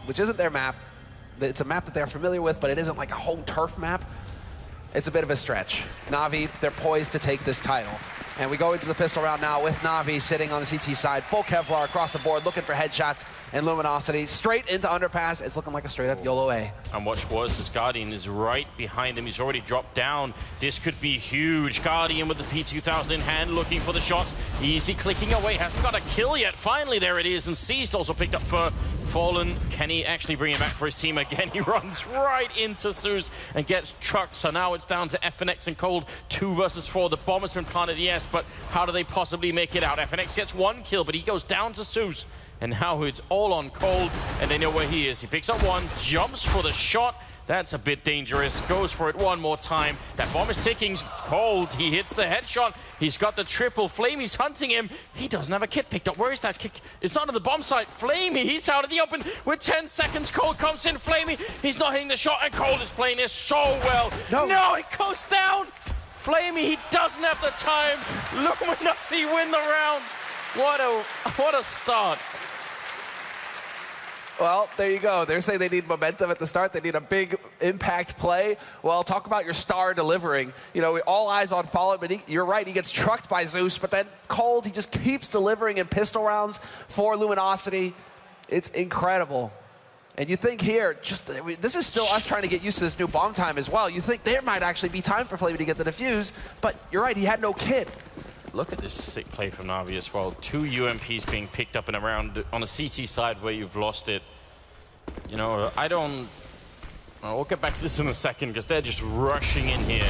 which isn't their map. It's a map that they're familiar with, but it isn't like a home turf map. It's a bit of a stretch. Na'Vi, they're poised to take this title. And we go into the pistol round now with Na'Vi sitting on the CT side, full Kevlar across the board, looking for headshots and Luminosity. Straight into underpass. It's looking like a straight up YOLO A. And what's worse is Guardian is right behind him. He's already dropped down. This could be huge. Guardian with the P2000 in hand, looking for the shots. Easy clicking away. Hasn't got a kill yet. Finally, there it is. And Seized also picked up for Fallen. Can he actually bring it back for his team again? He runs right into Zeus and gets trucked. So now it's down to FNX and Cold. 2 versus 4. The bomb has been planted, yes, but how do they possibly make it out? FNX gets 1 kill, but he goes down to Zeus. And now it's all on Cold, and they know where he is. He picks up 1, jumps for the shot. That's a bit dangerous. Goes for it 1 more time. That bomb is ticking. Cold, he hits the headshot. He's got the triple. Flamey's hunting him. He doesn't have a kit picked up. Where is that kick? It's not on the bomb site. Flamey, he's out of the open with 10 seconds. Cold comes in. Flamey, he's not hitting the shot, and Cold is playing this so well. No, it goes down. Flamey, he doesn't have the time. Luminosity win the round. What a start. Well, there you go. They're saying they need momentum at the start. They need a big impact play. Well, talk about your star delivering. You know, all eyes on Fallen, but you're right. He gets trucked by Zeus, but then Cold, he just keeps delivering in pistol rounds for Luminosity. It's incredible. And you think here, this is still us trying to get used to this new bomb time as well. You think there might actually be time for Flamey to get the defuse, but you're right, he had no kit. Look at this sick play from Na'Vi as well. 2 UMPs being picked up and around on the CT side where you've lost it. You know, we'll get back to this in a second because they're just rushing in here.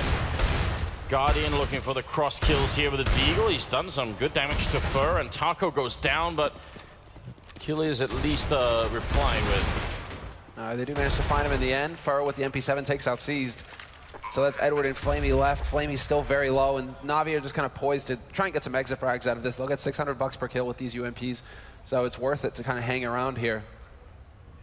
Guardian looking for the cross kills here with the Deagle. He's done some good damage to Fur, and Taco goes down, but Kill is at least replied with. They do manage to find him in the end. Fur with the MP7 takes out Seized. So that's Edward and Flamey left. Flamey's still very low, and Na'Vi are just kind of poised to try and get some exit frags out of this. They'll get 600 bucks per kill with these UMPs, so it's worth it to kind of hang around here.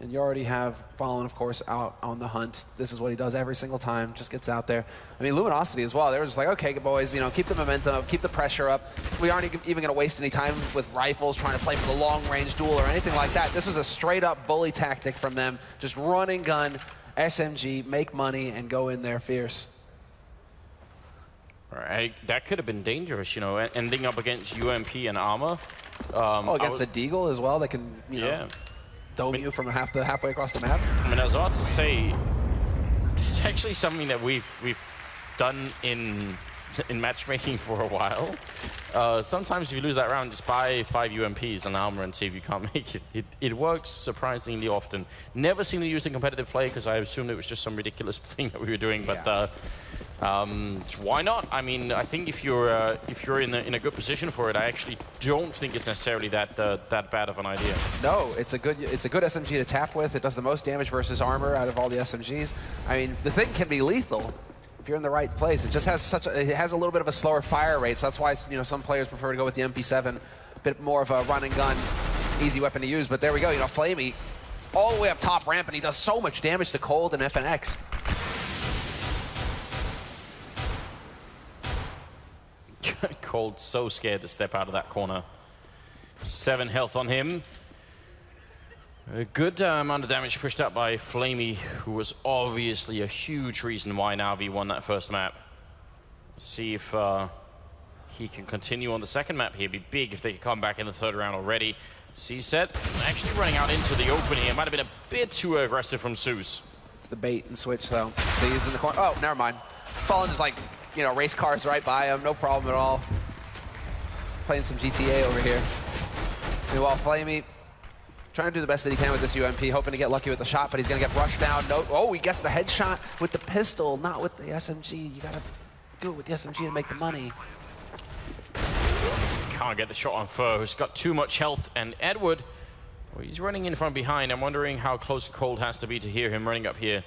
And you already have Fallen, of course, out on the hunt. This is what he does every single time, just gets out there. I mean, Luminosity as well. They were just like, okay, boys, you know, keep the momentum, keep the pressure up. We aren't even going to waste any time with rifles trying to play for the long-range duel or anything like that. This was a straight-up bully tactic from them. Just run and gun, SMG, make money, and go in there fierce. Right, that could have been dangerous, you know, ending up against UMP and armor. Against the Deagle as well, they can, you know, dome you from halfway across the map. I mean, I was about to say, this is actually something that we've done in matchmaking for a while. Sometimes if you lose that round, just buy 5 UMPs and armor and see if you can't make it. It works surprisingly often. Never seen it used in competitive play because I assumed it was just some ridiculous thing that we were doing, but why not? I mean, I think if you're in a good position for it, I actually don't think it's necessarily that bad of an idea. No, it's a good SMG to tap with. It does the most damage versus armor out of all the SMGs. I mean, the thing can be lethal if you're in the right place. It just has it has a little bit of a slower fire rate, so that's why, you know, some players prefer to go with the MP7, a bit more of a run and gun, easy weapon to use. But there we go, you know, Flamey all the way up top ramp, and he does so much damage to Cold and FNX. Cold so scared to step out of that corner. 7 health on him. A good amount of damage pushed up by Flamey, who was obviously a huge reason why Na'Vi won that first map. See if he can continue on the second map here. It'd be big if they could come back in the 3rd round already. C-set actually running out into the opening. It might have been a bit too aggressive from Zeus. It's the bait and switch though. Seized in the corner. Oh, never mind. Fallen just like, you know, race cars right by him. No problem at all. Playing some GTA over here. Meanwhile, Flamey trying to do the best that he can with this UMP, hoping to get lucky with the shot, but he's going to get rushed down. No, oh, he gets the headshot with the pistol, not with the SMG. You got to do it with the SMG to make the money. Can't get the shot on Fur, who's got too much health. And Edward, well, he's running in from behind. I'm wondering how close Cold has to be to hear him running up here.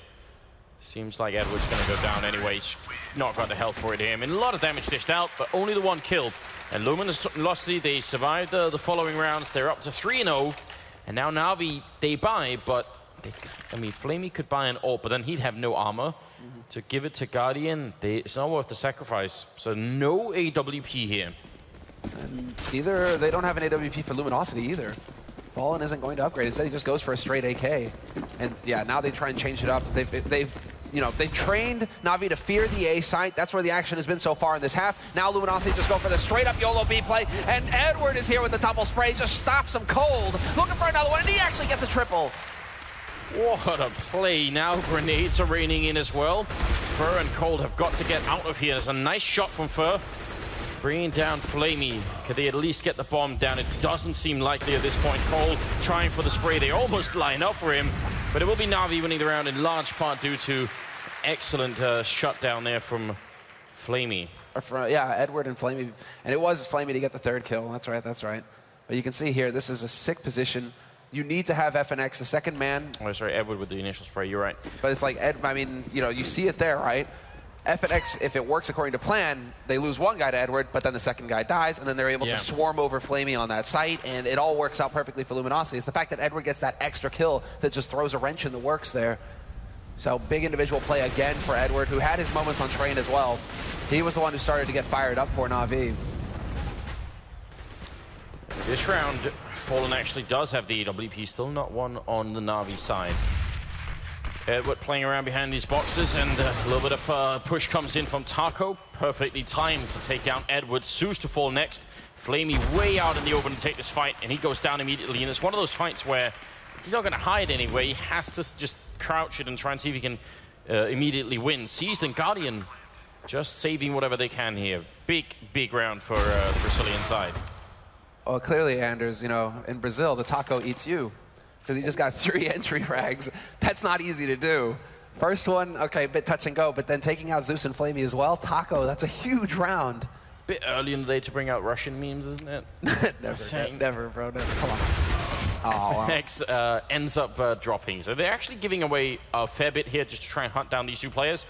Seems like Edward's going to go down anyway. He's not got the health for it here. I mean, a lot of damage dished out, but only the 1 kill. And Luminosity, they survived the following rounds. They're up to 3-0. And now Na'Vi, they buy, but I mean, Flamey could buy an AWP, but then he'd have no armor. To give it to Guardian, it's not worth the sacrifice. So no AWP here. And either they don't have an AWP for Luminosity either. Fallen isn't going to upgrade. Instead, he just goes for a straight AK. And yeah, now they try and change it up. They've trained Na'Vi to fear the A site. That's where the action has been so far in this half. Now Luminosity just go for the straight up YOLO B play. And Edward is here with the double spray. Just stops him cold. Looking for another one. And he actually gets a triple. What a play. Now grenades are raining in as well. Fur and Cold have got to get out of here. There's a nice shot from Fur. Bringing down Flamey. Could they at least get the bomb down? It doesn't seem likely at this point. Cold trying for the spray. They almost line up for him. But it will be Na'Vi winning the round in large part due to excellent shutdown there from Flamey. Yeah, Edward and Flamey. And it was Flamey to get the third kill. That's right, that's right. But you can see here, this is a sick position. You need to have FNX, the second man. Oh, sorry, Edward with the initial spray. You're right. But it's like, I mean, you see it there, right? FNX, if it works according to plan, they lose one guy to Edward, but then the second guy dies, and then they're able to swarm over Flamey on that site, and it all works out perfectly for Luminosity. It's the fact that Edward gets that extra kill that just throws a wrench in the works there. So big individual play again for Edward, who had his moments on train as well. He was the one who started to get fired up for Na'Vi. This round, Fallen actually does have the AWP, still not one on the Na'Vi side. Edward playing around behind these boxes, and a little bit of push comes in from Taco. Perfectly timed to take down Edward. Zeus to fall next. Flamey way out in the open to take this fight, and he goes down immediately. And it's one of those fights where he's not going to hide anyway. He has to just crouch it and try and see if he can immediately win. Seized and Guardian just saving whatever they can here. Big, big round for the Brazilian side. Well, clearly, Anders, in Brazil, the taco eats you. Because he just got 3 entry frags. That's not easy to do. First one, okay, a bit touch and go, but then taking out Zeus and Flamey as well. Taco, that's a huge round. Bit early in the day to bring out Russian memes, isn't it? Never, bro, never. Come on. Oh, FNX ends up dropping. So they're actually giving away a fair bit here just to try and hunt down these two players.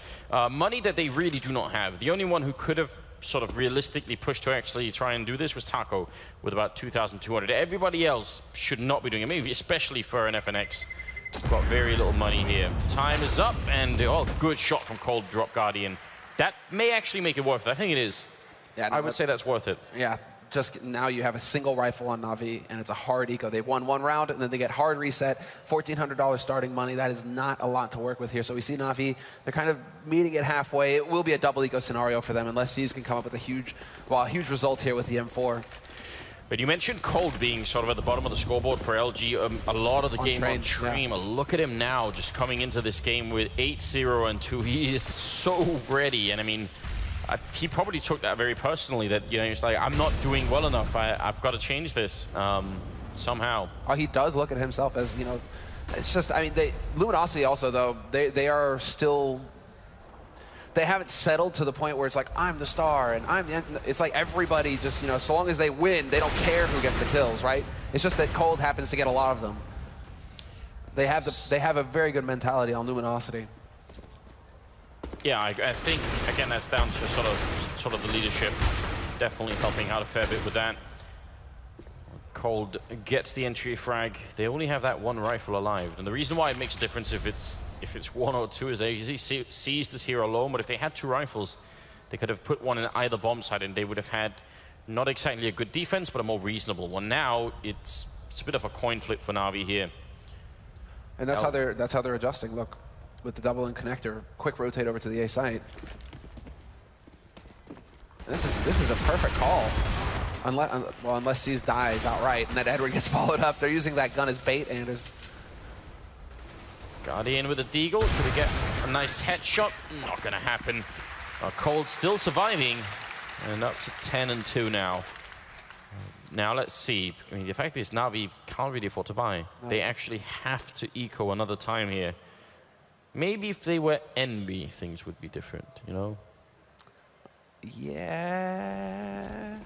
Money that they really do not have. The only one who could have sort of realistically pushed to actually try and do this was Taco with about 2,200. Everybody else should not be doing it, maybe especially for an FNX. Got very little money here. Time is up, and good shot from Cold drop Guardian. That may actually make it worth it. I think it is. Yeah, no, I would say that's worth it. Yeah, just now you have a single rifle on Na'Vi, and it's a hard eco. They've won 1 round, and then they get hard reset, $1,400 starting money. That is not a lot to work with here. So we see Na'Vi, they're kind of meeting it halfway. It will be a double eco scenario for them, unless C's can come up with a huge result here with the M4. But you mentioned Cold being sort of at the bottom of the scoreboard for LG a lot of the game on Dream. Yeah. Look at him now, just coming into this game with 8-0 and 2. He is so ready, and I mean, he probably took that very personally, that, he's like, I'm not doing well enough. I've got to change this somehow. Oh, he does look at himself as, it's just, I mean, Luminosity also, though, they are still, they haven't settled to the point where it's like, I'm the star, and it's like everybody just, so long as they win, they don't care who gets the kills, right? It's just that Cold happens to get a lot of them. They have a very good mentality on Luminosity. Yeah, I think, again, that's down to sort of the leadership. Definitely helping out a fair bit with that. Cold gets the entry frag. They only have that 1 rifle alive. And the reason why it makes a difference if it's 1 or 2 is they easily seized this here alone, but if they had 2 rifles, they could have put one in either bomb side, and they would have had not exactly a good defense, but a more reasonable one. Now, it's a bit of a coin flip for Na'Vi here. And that's how they're adjusting. Look. With the double and connector, quick rotate over to the A site. This is a perfect call, unless C's dies outright, and then Edward gets followed up. They're using that gun as bait, Anders. Guardian with a deagle. Could he get a nice headshot? Not gonna happen. Cold still surviving, and up to 10 and 2 now. Now let's see. I mean, the fact is Na'Vi can't really afford to buy. No. They actually have to eco another time here. Maybe if they were Envy, things would be different, Yeah.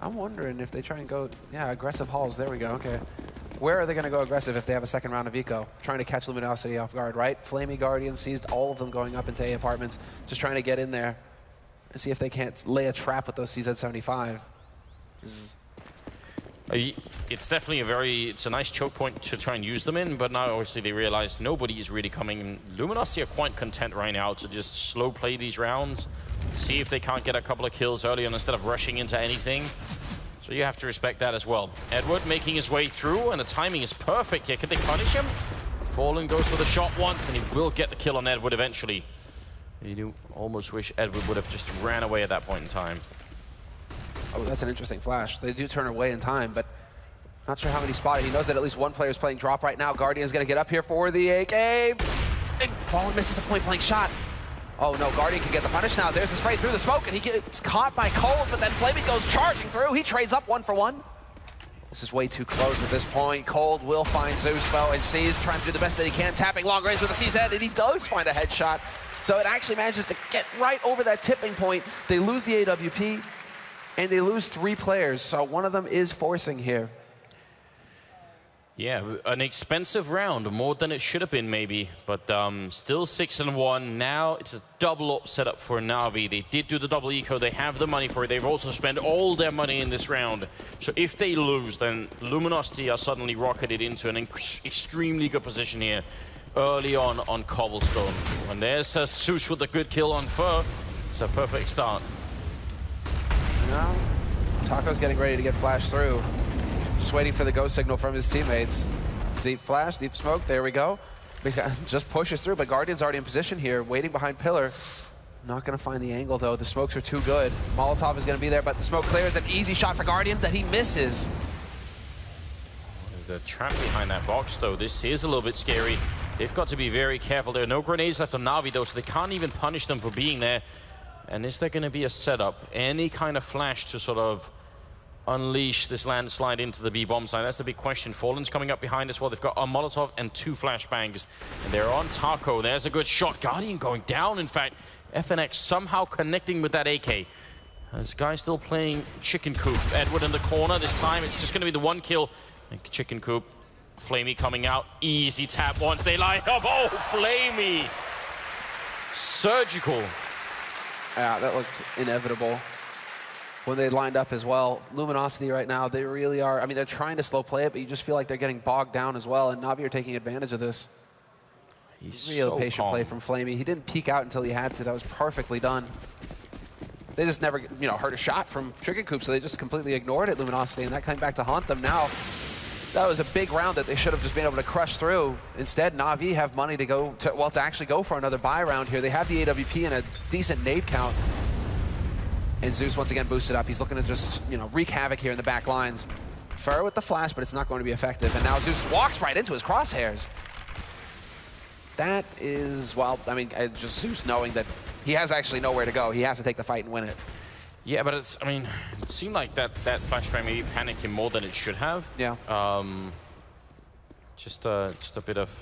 I'm wondering if they try and go, aggressive hauls. There we go, okay. Where are they going to go aggressive if they have a second round of eco? Trying to catch Luminosity off guard, right? Flamey Guardian seized all of them going up into A apartments, just trying to get in there and see if they can't lay a trap with those CZ-75. It's definitely it's a nice choke point to try and use them in, but now obviously they realize nobody is really coming. Luminosity are quite content right now to just slow play these rounds, see if they can't get a couple of kills early on instead of rushing into anything. So you have to respect that as well. Edward making his way through, and the timing is perfect here. Can they punish him? Fallen goes for the shot once, and he will get the kill on Edward eventually. You do almost wish Edward would have just ran away at that point in time. Oh, that's an interesting flash. They do turn away in time, but not sure how many spotted. He knows that at least one player is playing drop right now. Guardian's going to get up here for the AK. And Fallen misses a point-blank shot. Oh no, Guardian can get the punish now. There's the spray through the smoke, and he gets caught by Cold, but then Flamey goes charging through. He trades up 1 for 1. This is way too close at this point. Cold will find Zeus, though, and C's trying to do the best that he can, tapping long range with the CZ, and he does find a headshot. So it actually manages to get right over that tipping point. They lose the AWP, and they lose 3 players, so one of them is forcing here. Yeah, an expensive round, more than it should have been maybe, but still 6-1. Now it's a double up setup for Na'Vi. They did do the double eco, they have the money for it. They've also spent all their money in this round. So if they lose, then Luminosity are suddenly rocketed into an extremely good position here early on Cobblestone. And there's Zeus with a good kill on Fur. It's a perfect start. Now, Taco's getting ready to get flashed through. Just waiting for the go signal from his teammates. Deep flash, deep smoke, there we go. Just pushes through, but Guardian's already in position here, waiting behind Pillar. Not gonna find the angle though, the smokes are too good. Molotov is gonna be there, but the smoke clears. An easy shot for Guardian that he misses. The trap behind that box though, this is a little bit scary. They've got to be very careful. There are no grenades left on Na'Vi though, so they can't even punish them for being there. And is there gonna be a setup? Any kind of flash to sort of unleash this landslide into the B bomb side? That's the big question. Fallen's coming up behind as well. They've got a Molotov and 2 flashbangs, and they're on Taco. There's a good shot. Guardian going down, in fact. FNX somehow connecting with that AK. This guy still playing chicken coop. Edward in the corner. This time it's just going to be the 1 kill. And chicken coop. Flamey coming out. Easy tap once they line up. Oh, Flamey! Surgical. Yeah, that looks inevitable. When they lined up as well. Luminosity right now, they really are, I mean, they're trying to slow play it, but you just feel like they're getting bogged down as well, and Na'Vi are taking advantage of this. He's real so patient calm. play from Flamey. He didn't peek out until he had to. That was perfectly done. They just never, heard a shot from Chicken Coop, so they just completely ignored it, Luminosity, and that came back to haunt them now. That was a big round that they should have just been able to crush through. Instead, Na'Vi have money to go to actually go for another buy round here. They have the AWP and a decent nade count. And Zeus once again boosted up. He's looking to just, wreak havoc here in the back lines. Fur with the flash, but it's not going to be effective. And now Zeus walks right into his crosshairs. That is, well, I mean, just Zeus knowing that he has actually nowhere to go. He has to take the fight and win it. Yeah, but it seemed like that flashbang maybe panicked him more than it should have. Yeah. Just a bit of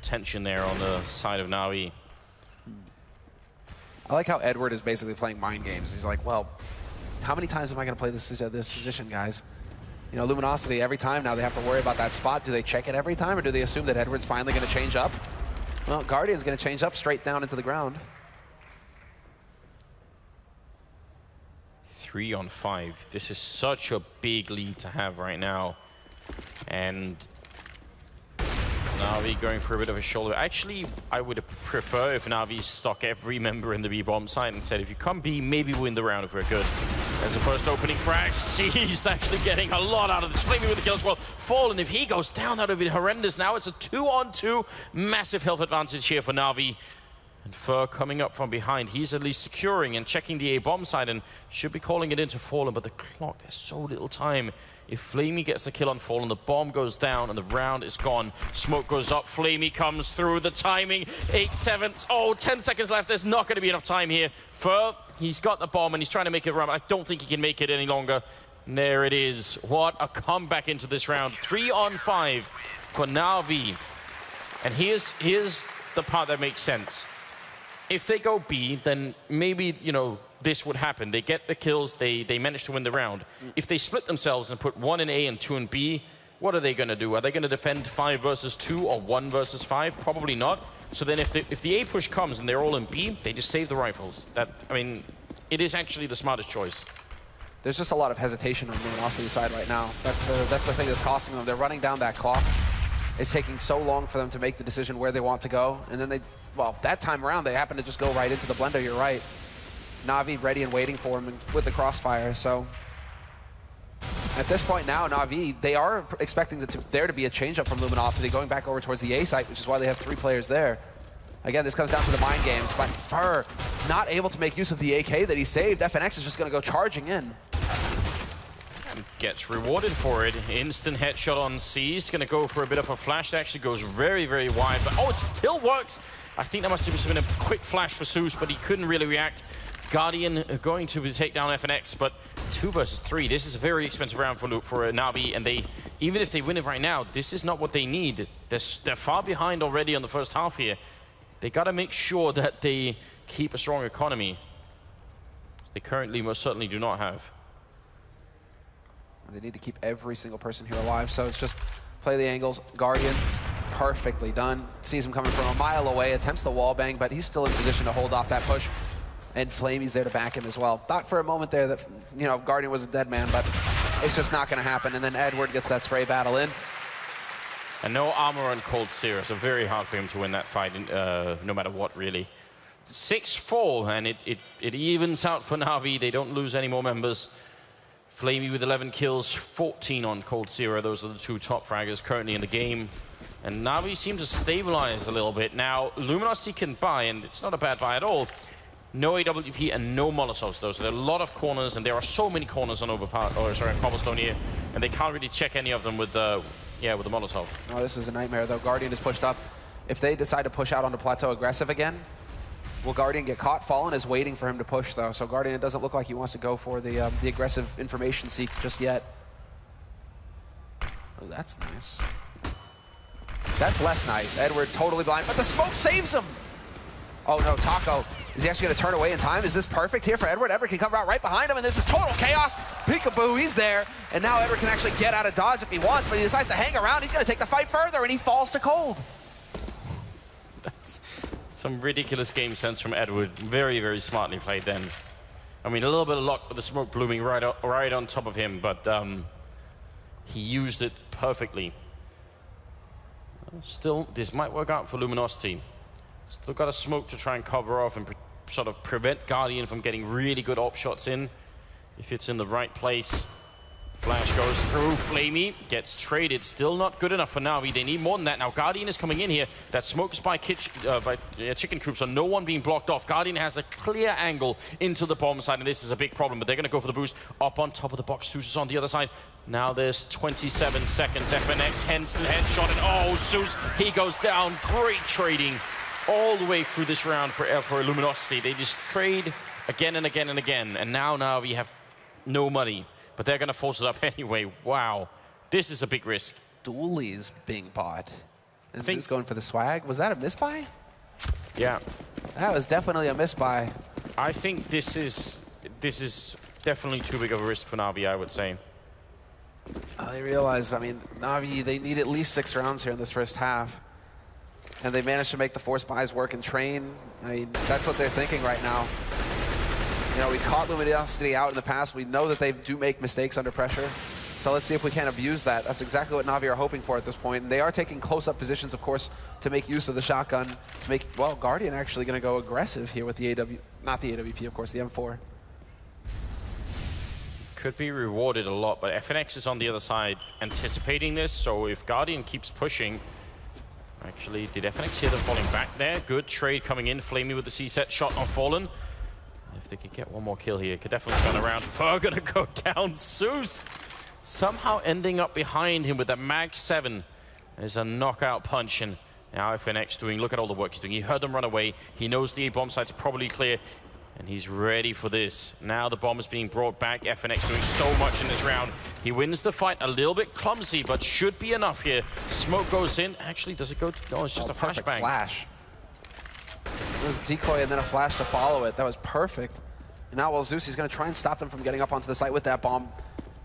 tension there on the side of Na'Vi. I like how Edward is basically playing mind games. He's like, well, how many times am I going to play this position, guys? Luminosity, every time now they have to worry about that spot. Do they check it every time, or do they assume that Edward's finally going to change up? Well, Guardian's going to change up straight down into the ground. 3 on 5. This is such a big lead to have right now. And Na'Vi going for a bit of a shoulder. Actually, I would prefer if Na'Vi stock every member in the B-bomb side and said, if you come B, maybe win the round if we're good. There's the first opening frag. Seized actually getting a lot out of this. Flamey with the kill as well. Fallen, if he goes down, that would be horrendous. Now it's a 2-on-2. Massive health advantage here for Na'Vi. And Fur coming up from behind. He's at least securing and checking the A-bomb side and should be calling it into Fallen, but the clock, there's so little time. If Flamey gets the kill on Fallen, the bomb goes down and the round is gone. Smoke goes up, Flamey comes through, the timing, 8-7, 10 seconds left. There's not going to be enough time here. Fur, he's got the bomb and he's trying to make it run. I don't think he can make it any longer. And there it is. What a comeback into this round. 3 on 5 for Na'Vi. And here's the part that makes sense. If they go B, then maybe, this would happen. They get the kills, they manage to win the round. If they split themselves and put 1 in A and 2 in B, what are they going to do? Are they going to defend 5 versus 2 or 1 versus 5? Probably not. So then if the A push comes and they're all in B, they just save the rifles. It is actually the smartest choice. There's just a lot of hesitation on the Luminosity side right now. That's the thing that's costing them. They're running down that clock. It's taking so long for them to make the decision where they want to go. And then well, that time around, they happen to just go right into the blender, you're right. Na'Vi ready and waiting for him with the crossfire. So at this point now, Na'Vi, they are expecting there to be a change-up from Luminosity going back over towards the A site, which is why they have 3 players there. Again, this comes down to the mind games, but Fur not able to make use of the AK that he saved. FNX is just going to go charging in. And gets rewarded for it. Instant headshot on Seized. Going to go for a bit of a flash. That actually goes very, very wide, but oh, it still works. I think that must have just been a quick flash for Zeus, but he couldn't really react. Guardian going to take down FNX, but 2 versus 3. This is a very expensive round for Na'Vi, and even if they win it right now, this is not what they need. They're far behind already on the first half here. They got to make sure that they keep a strong economy. They currently most certainly do not have. They need to keep every single person here alive, so it's just play the angles. Guardian, perfectly done. Sees him coming from a mile away, attempts the wall bang, but he's still in position to hold off that push. And Flamey's there to back him as well. Thought for a moment there that, you know, Guardian was a dead man, but it's just not going to happen. And then Edward gets that spray battle in. And no armor on Cold Seer, so very hard for him to win that fight, no matter what, really. 6-4, and it evens out for Na'Vi. They don't lose any more members. Flamey with 11 kills, 14 on Cold Seer. Those are the 2 top fraggers currently in the game. And Na'Vi seem to stabilize a little bit. Now, Luminosity can buy, and it's not a bad buy at all. No AWP and no Molotovs, though. So there are a lot of corners, and there are so many corners on Cobblestone here, and they can't really check any of them with the Molotov. Oh, this is a nightmare, though. Guardian is pushed up. If they decide to push out onto Plateau aggressive again, will Guardian get caught? Fallen is waiting for him to push, though. So Guardian, it doesn't look like he wants to go for the aggressive information seek just yet. Oh, that's nice. That's less nice. Edward totally blind, but the smoke saves him. Oh, no, Taco. Is he actually going to turn away in time? Is this perfect here for Edward? Edward can come out right behind him, and this is total chaos. Peekaboo, he's there. And now Edward can actually get out of dodge if he wants, but he decides to hang around. He's going to take the fight further, and he falls to cold. That's some ridiculous game sense from Edward. Very, very smartly played then. I mean, a little bit of luck with the smoke blooming right on top of him, but he used it perfectly. Still, this might work out for Luminosity. Still got a smoke to try and cover off and sort of prevent Guardian from getting really good op shots in. If it's in the right place. Flash goes through. Flamey gets traded. Still not good enough for Na'Vi. They need more than that. Now Guardian is coming in here. That smoke is by chicken coop, so no one being blocked off. Guardian has a clear angle into the bomb side, and this is a big problem, but they're going to go for the boost. Up on top of the box. Zeus is on the other side. Now there's 27 seconds. FNX, Henson headshot, and oh, Zeus, he goes down. Great trading all the way through this round for Luminosity. They just trade again and again and again, and now we have no money, but they're going to force it up anyway. Wow, this is a big risk. Dooley's being bought. And Zeus going for the swag. Was that a misbuy? Yeah. That was definitely a misbuy. I think this is definitely too big of a risk for Na'Vi, I would say. I realize, I mean, Na'Vi, they need at least 6 rounds here in this first half. And they managed to make the force buys work and train. I mean, that's what they're thinking right now. You know, we caught Luminosity out in the past. We know that they do make mistakes under pressure. So let's see if we can abuse that. That's exactly what Na'Vi are hoping for at this point. And they are taking close-up positions, of course, to make use of the shotgun. To make, well, Guardian actually going to go aggressive here with the not the AWP, of course, the M4. Could be rewarded a lot, but FNX is on the other side anticipating this. So if Guardian keeps pushing, actually, did FNX hear them falling back there? Good trade coming in. Flamey with the C-set shot on Fallen. If they could get one more kill here, could definitely turn around. Fur gonna go down. Zeus somehow ending up behind him with that Mag 7. There's a knockout punch, and now FNX doing, look at all the work he's doing. He heard them run away. He knows the A-bomb site's probably clear, and he's ready for this. Now the bomb is being brought back. FNX doing so much in this round. He wins the fight, a little bit clumsy, but should be enough here. Smoke goes in. Actually, does it go? No, it's just a flashbang. Flash. It was a decoy and then a flash to follow it. That was perfect. And now, well, Zeus, he's going to try and stop them from getting up onto the site with that bomb.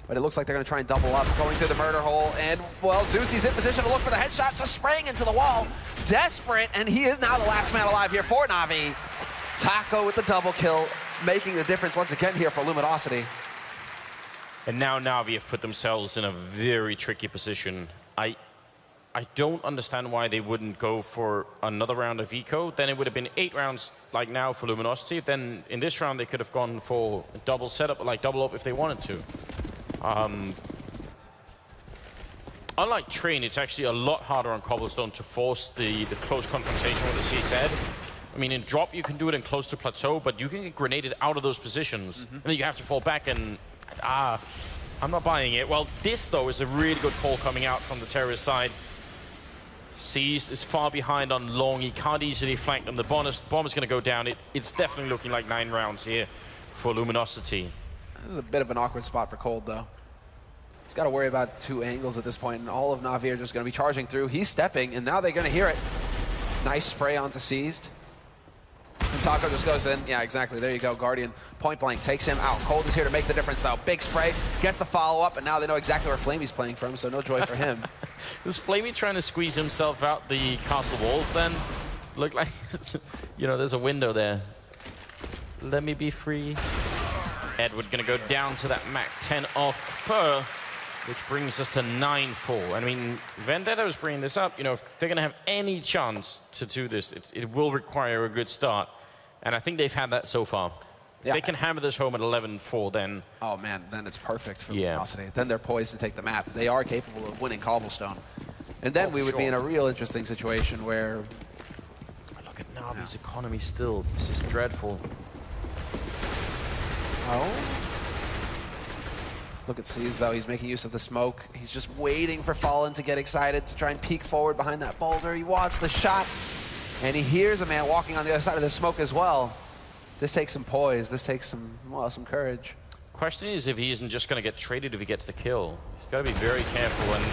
But it looks like they're going to try and double up, going through the murder hole. And, well, Zeus, he's in position to look for the headshot, just spraying into the wall. Desperate, and he is now the last man alive here for Na'Vi. Taco with the double kill, making the difference once again here for Luminosity. And now Na'Vi have put themselves in a very tricky position. I don't understand why they wouldn't go for another round of eco. Then it would have been 8 rounds like now for Luminosity. Then in this round they could have gone for a double setup, like double up if they wanted to. Unlike Train, it's actually a lot harder on Cobblestone to force the close confrontation with the CZ. I mean, in drop you can do it in close to plateau, but you can get grenaded out of those positions. And then you have to fall back and... I'm not buying it. Well, this, though, is a really good call coming out from the terrorist side. Seized is far behind on long. He can't easily flank them. The bomb is going to go down. It's definitely looking like 9 rounds here for Luminosity. This is a bit of an awkward spot for Cold, though. He's got to worry about 2 angles at this point, and all of Navi are just going to be charging through. He's stepping, and now they're going to hear it. Nice spray onto Seized. And Taco just goes in. Yeah, exactly. There you go. Guardian point blank takes him out. Cold is here to make the difference, though. Big spray, gets the follow-up, and now they know exactly where Flamey's playing from, so no joy for him. Was Flamey trying to squeeze himself out the castle walls then? Looked like, you know, there's a window there. Let me be free. Edward going to go down to that Mac 10 off Fur, which brings us to 9-4. I mean, Vendetta was bringing this up. You know, if they're going to have any chance to do this, it will require a good start. And I think they've had that so far. Yeah. If they can hammer this home at 11-4, then... Oh, man, then it's perfect for Luminosity. Then they're poised to take the map. They are capable of winning Cobblestone. And then we would be in a real interesting situation where... Look at Navi's economy still. This is dreadful. Oh? Look at Seas, though. He's making use of the smoke. He's just waiting for Fallen to get excited to try and peek forward behind that boulder. He wants the shot, and he hears a man walking on the other side of the smoke as well. This takes some poise. This takes some, well, some courage. Question is if he isn't just going to get traded if he gets the kill. He's got to be very careful and,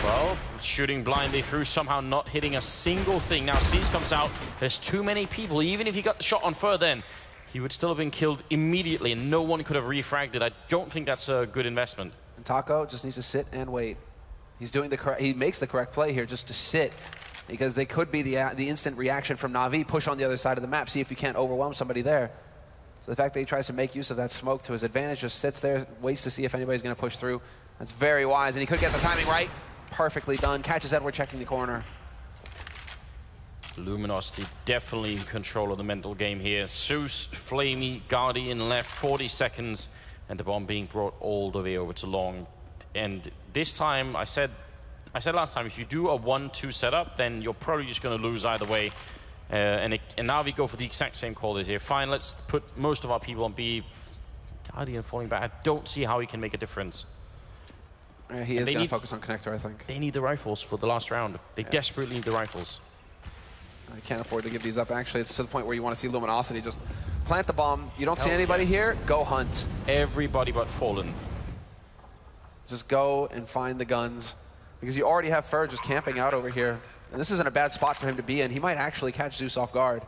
well, shooting blindly through, somehow not hitting a single thing. Now Seas comes out. There's too many people. Even if he got the shot on Fur then, he would still have been killed immediately, and no one could have refragged it. I don't think that's a good investment. And Taco just needs to sit and wait. He's doing the correct. He makes the correct play here, just to sit, because they could be the instant reaction from Na'Vi. Push on the other side of the map, see if you can't overwhelm somebody there. So the fact that he tries to make use of that smoke to his advantage, just sits there, waits to see if anybody's going to push through. That's very wise, and he could get the timing right. Perfectly done. Catches Edward checking the corner. Luminosity definitely in control of the mental game here. Zeus, Flamey, Guardian left, 40 seconds, and the bomb being brought all the way over to long. And this time, I said last time, if you do a 1-2 setup, then you're probably just going to lose either way. And now we go for the exact same call this here. Fine, let's put most of our people on B. Guardian falling back. I don't see how he can make a difference. He is going to focus on Connector, I think. They need the rifles for the last round. They desperately need the rifles. I can't afford to give these up. Actually, it's to the point where you want to see Luminosity just plant the bomb. You don't see anybody here, go hunt. Everybody but Fallen. Just go and find the guns, because you already have Fur just camping out over here. And this isn't a bad spot for him to be in. He might actually catch Zeus off guard.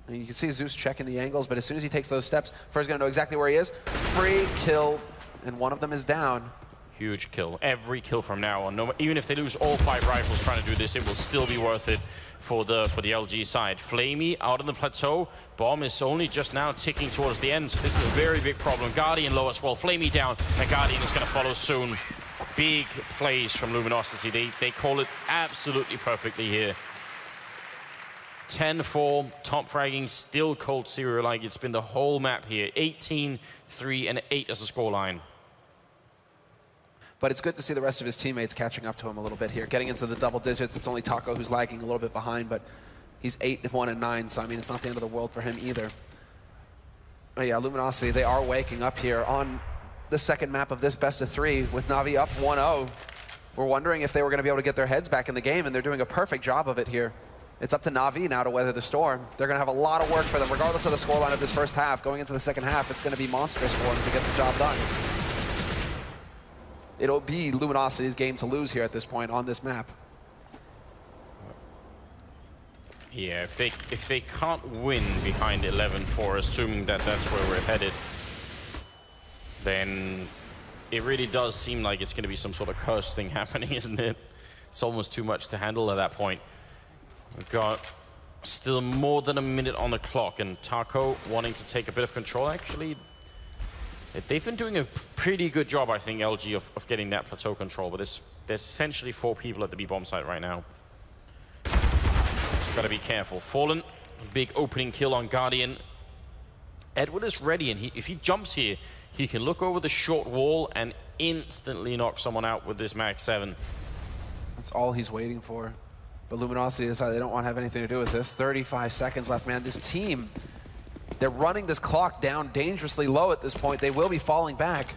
And you can see Zeus checking the angles, but as soon as he takes those steps, Fur's going to know exactly where he is. Free kill, and one of them is down. Huge kill. Every kill from now on. No, even if they lose all 5 rifles trying to do this, it will still be worth it for the LG side. Flamey out on the plateau. Bomb is only just now ticking towards the end, so this is a very big problem. Guardian low as well. Flamey down, and Guardian is going to follow soon. Big plays from Luminosity. They call it absolutely perfectly here. 10-4, top fragging, still cold serial like it's been the whole map here. 18-3 and 8 as a scoreline. But it's good to see the rest of his teammates catching up to him a little bit here, getting into the double digits. It's only Taco who's lagging a little bit behind, but he's 8-1 and 9, so I mean, it's not the end of the world for him either. But yeah, Luminosity, they are waking up here on the second map of this best of 3 with Na'Vi up 1-0. We're wondering if they were going to be able to get their heads back in the game, and they're doing a perfect job of it here. It's up to Na'Vi now to weather the storm. They're going to have a lot of work for them, regardless of the scoreline of this first half. Going into the second half, it's going to be monstrous for them to get the job done. It'll be Luminosity's game to lose here at this point on this map. Yeah, if they can't win behind 11-4, assuming that that's where we're headed, then it really does seem like it's going to be some sort of curse thing happening, isn't it? It's almost too much to handle at that point. We've got still more than a minute on the clock, and Taco wanting to take a bit of control. Actually, they've been doing a pretty good job, I think, LG, of getting that plateau control, but this There's essentially 4 people at the B-bomb site right now. Gotta be careful. Fallen, big opening kill on Guardian. Edward is ready, and if he jumps here, he can look over the short wall and instantly knock someone out with this Max 7. That's all he's waiting for. But Luminosity decided they don't want to have anything to do with this. 35 seconds left, man. This team, they're running this clock down dangerously low at this point. They will be falling back.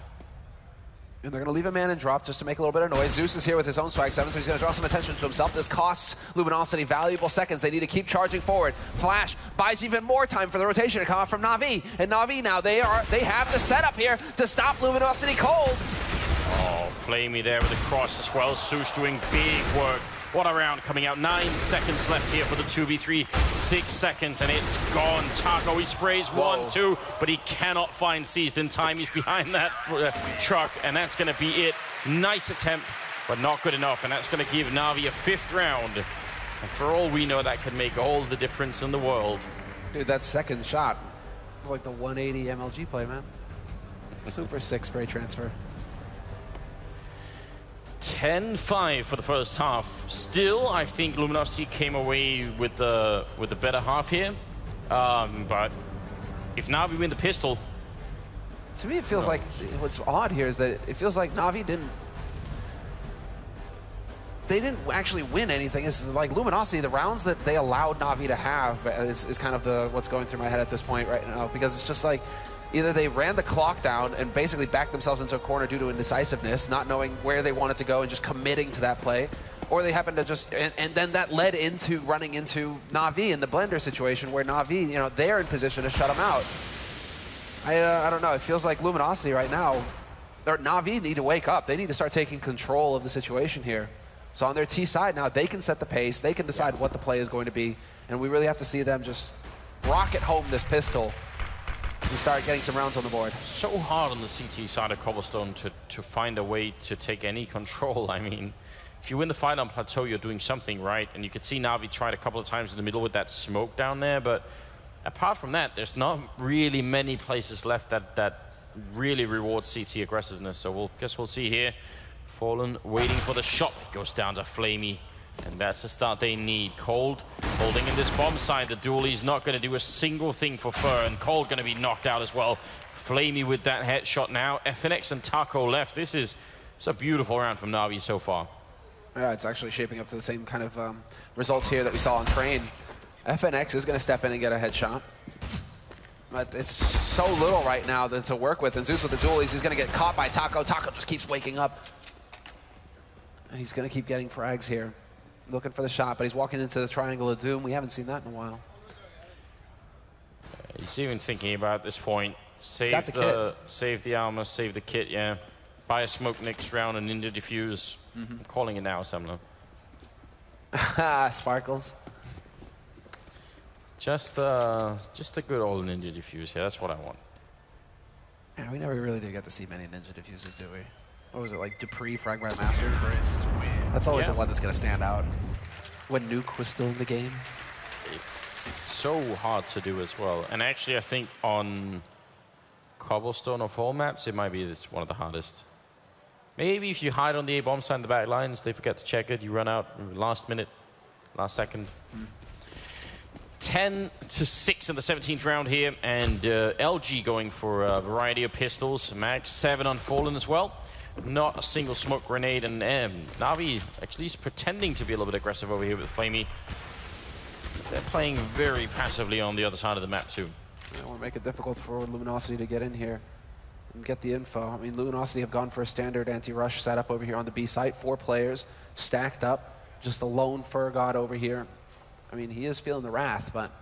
And they're going to leave a man in drop just to make a little bit of noise. Zeus is here with his own swag 7, so he's going to draw some attention to himself. This costs Luminosity valuable seconds. They need to keep charging forward. Flash buys even more time for the rotation to come out from Na'Vi. And Na'Vi now, they have the setup here to stop Luminosity cold. Oh, Flamey there with the cross as well. Zeus doing big work. What a round coming out. 9 seconds left here for the 2v3. 6 seconds and it's gone. Taco, he sprays 1, 2, but he cannot find Seized in time. He's behind that truck, and that's going to be it. Nice attempt, but not good enough, and that's going to give Na'Vi a 5th round. And for all we know, that could make all the difference in the world. Dude, that second shot was like the 180 MLG play, man. Super sick spray transfer. 10-5 for the first half. Still, I think Luminosity came away with the better half here. But if Na'Vi win the pistol... To me, it feels like what's odd here is that it feels like Na'Vi didn't actually win anything. It's like Luminosity, the rounds that they allowed Na'Vi to have is kind of what's going through my head at this point right now, because it's just like either they ran the clock down and basically backed themselves into a corner due to indecisiveness, not knowing where they wanted to go and just committing to that play, or they happened to just, and then that led into running into Na'Vi in the blender situation where Na'Vi, you know, they're in position to shut them out. I don't know, it feels like Luminosity right now, or Na'Vi need to wake up. They need to start taking control of the situation here. So on their T side now, they can set the pace, they can decide what the play is going to be, and we really have to see them just rocket home this pistol and start getting some rounds on the board. So hard on the CT side of Cobblestone to find a way to take any control. I mean, if you win the fight on Plateau, you're doing something right. And you could see Na'Vi tried a couple of times in the middle with that smoke down there. But apart from that, there's not really many places left that really reward CT aggressiveness. So guess we'll see here. Fallen waiting for the shot. It goes down to Flamey. And that's the start they need. Cold holding in this bomb side. The dualie's not going to do a single thing for Fur, and Cold going to be knocked out as well. Flamey with that headshot now. FNX and Taco left. It's a beautiful round from Na'Vi so far. Yeah, it's actually shaping up to the same kind of results here that we saw on Train. FNX is going to step in and get a headshot. But it's so little right now to work with. And Zeus with the dualies, he's going to get caught by Taco. Taco just keeps waking up. And he's going to keep getting frags here. Looking for the shot, but he's walking into the Triangle of Doom. We haven't seen that in a while. He's even thinking about this point. Save the armor, save the kit, yeah. Buy a smoke next round and Ninja Diffuse. I'm calling it now, Semler. Sparkles. Just a good old Ninja Diffuse here. That's what I want. Yeah, we never really did get to see many Ninja Diffuses, do we? What was it, like Dupree, Fragment Masters? That's always the one that's going to stand out. When Nuke was still in the game. It's so hard to do as well. And actually, I think on Cobblestone or Fall maps, it might be one of the hardest. Maybe if you hide on the A-bomb side in the back lines, they forget to check it, you run out last minute, last second. 10-6 in the 17th round here, and LG going for a variety of pistols. Mag 7 on Fallen as well. Not a single smoke grenade, and Na'Vi actually is pretending to be a little bit aggressive over here with Flamey. They're playing very passively on the other side of the map too. I want to make it difficult for Luminosity to get in here and get the info. I mean, Luminosity have gone for a standard anti-rush setup over here on the B site. 4 players stacked up. Just a lone Fur God over here. I mean, he is feeling the wrath, but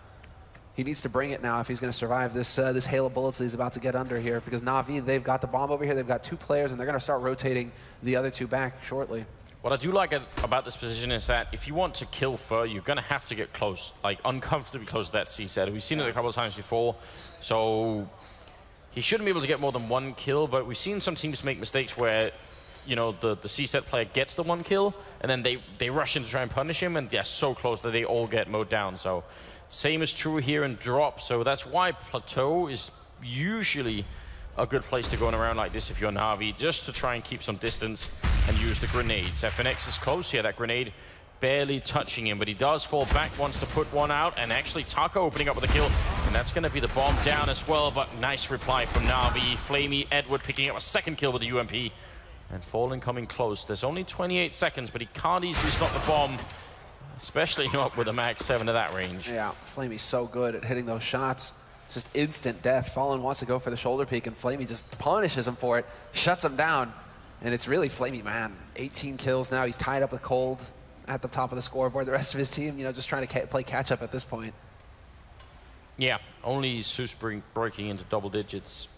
he needs to bring it now if he's going to survive this this hail of bullets that he's about to get under here. Because Na'Vi, they've got the bomb over here. They've got 2 players, and they're going to start rotating the other 2 back shortly. What I do like about this position is that if you want to kill Fur, you're going to have to get close, like uncomfortably close to that C set. We've seen it a couple of times before, so he shouldn't be able to get more than 1 kill. But we've seen some teams make mistakes where, you know, the C set player gets the 1 kill, and then they rush in to try and punish him, and they're so close that they all get mowed down. So same is true here in drop. So that's why Plateau is usually a good place to go in a round like this if you're Na'Vi, just to try and keep some distance. and use the grenades. FNX is close here. That grenade barely touching him, but he does fall back, wants to put one out, and actually Taco opening up with a kill, and that's going to be the bomb down as well, but nice reply from Na'Vi. Flamey Edward picking up a second kill with the UMP, and Fallen coming close. There's only 28 seconds, but he can't easily stop the bomb, especially not with a Mag 7 at that range. Yeah, Flamey's so good at hitting those shots. Just instant death. Fallen wants to go for the shoulder peek, and Flamey just punishes him for it, shuts him down, and it's really Flamey, man. 18 kills now. He's tied up with Cold at the top of the scoreboard. The rest of his team, you know, just trying to play catch-up at this point. Yeah, only Zeus breaking into double digits.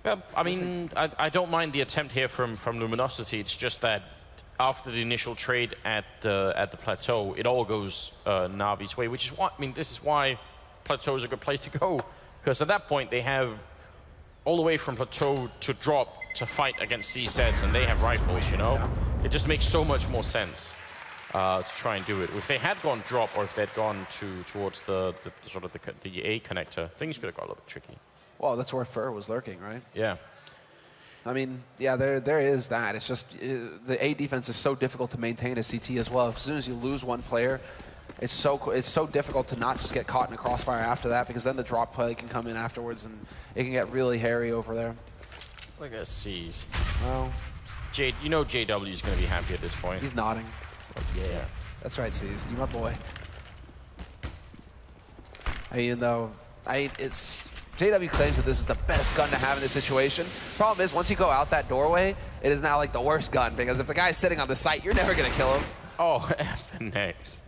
Yeah, I mean, I don't mind the attempt here from Luminosity. It's just that after the initial trade at the plateau, it all goes Na'Vi's way, which is why, I mean, this is why plateau is a good place to go, because at that point they have all the way from plateau to drop to fight against CZs, and they have rifles, you know? Yeah. It just makes so much more sense to try and do it. If they had gone drop, or if they'd gone towards the sort of the A connector, things could have got a little bit tricky. Well, that's where Fur was lurking, right? Yeah. I mean, yeah, there is that. It's just the A defense is so difficult to maintain as CT as well. As soon as you lose one player, it's so difficult to not just get caught in a crossfire after that, because then the drop play can come in afterwards, and it can get really hairy over there. Look at C's. Well, you know JW is going to be happy at this point. He's nodding. Like, yeah. That's right, C's. You my boy. I mean, though, JW claims that this is the best gun to have in this situation. Problem is, once you go out that doorway, it is now like the worst gun, because if the guy's sitting on the site, you're never going to kill him. Oh, FNX.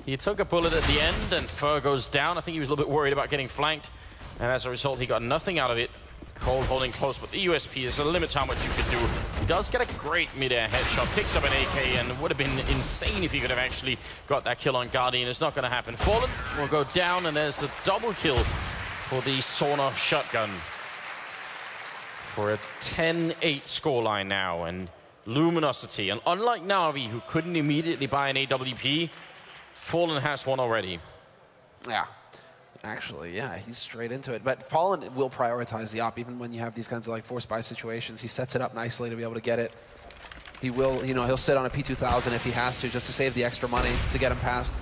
He took a bullet at the end, and Fur goes down. I think he was a little bit worried about getting flanked, and as a result, he got nothing out of it. Cold holding close, but the USP is a limit to how much you can do. He does get a great mid-air headshot, picks up an AK, and would have been insane if he could have actually got that kill on Guardian. It's not going to happen. Fallen will go down, and there's a double kill for the sawn-off shotgun for a 10-8 scoreline now. And Luminosity, and unlike Na'Vi, who couldn't immediately buy an AWP, Fallen has one already. Yeah. Actually, yeah, he's straight into it. But Fallen will prioritize the op, even when you have these kinds of like forced buy situations. He sets it up nicely to be able to get it. He will, you know, he'll sit on a P2000 if he has to, just to save the extra money to get him past.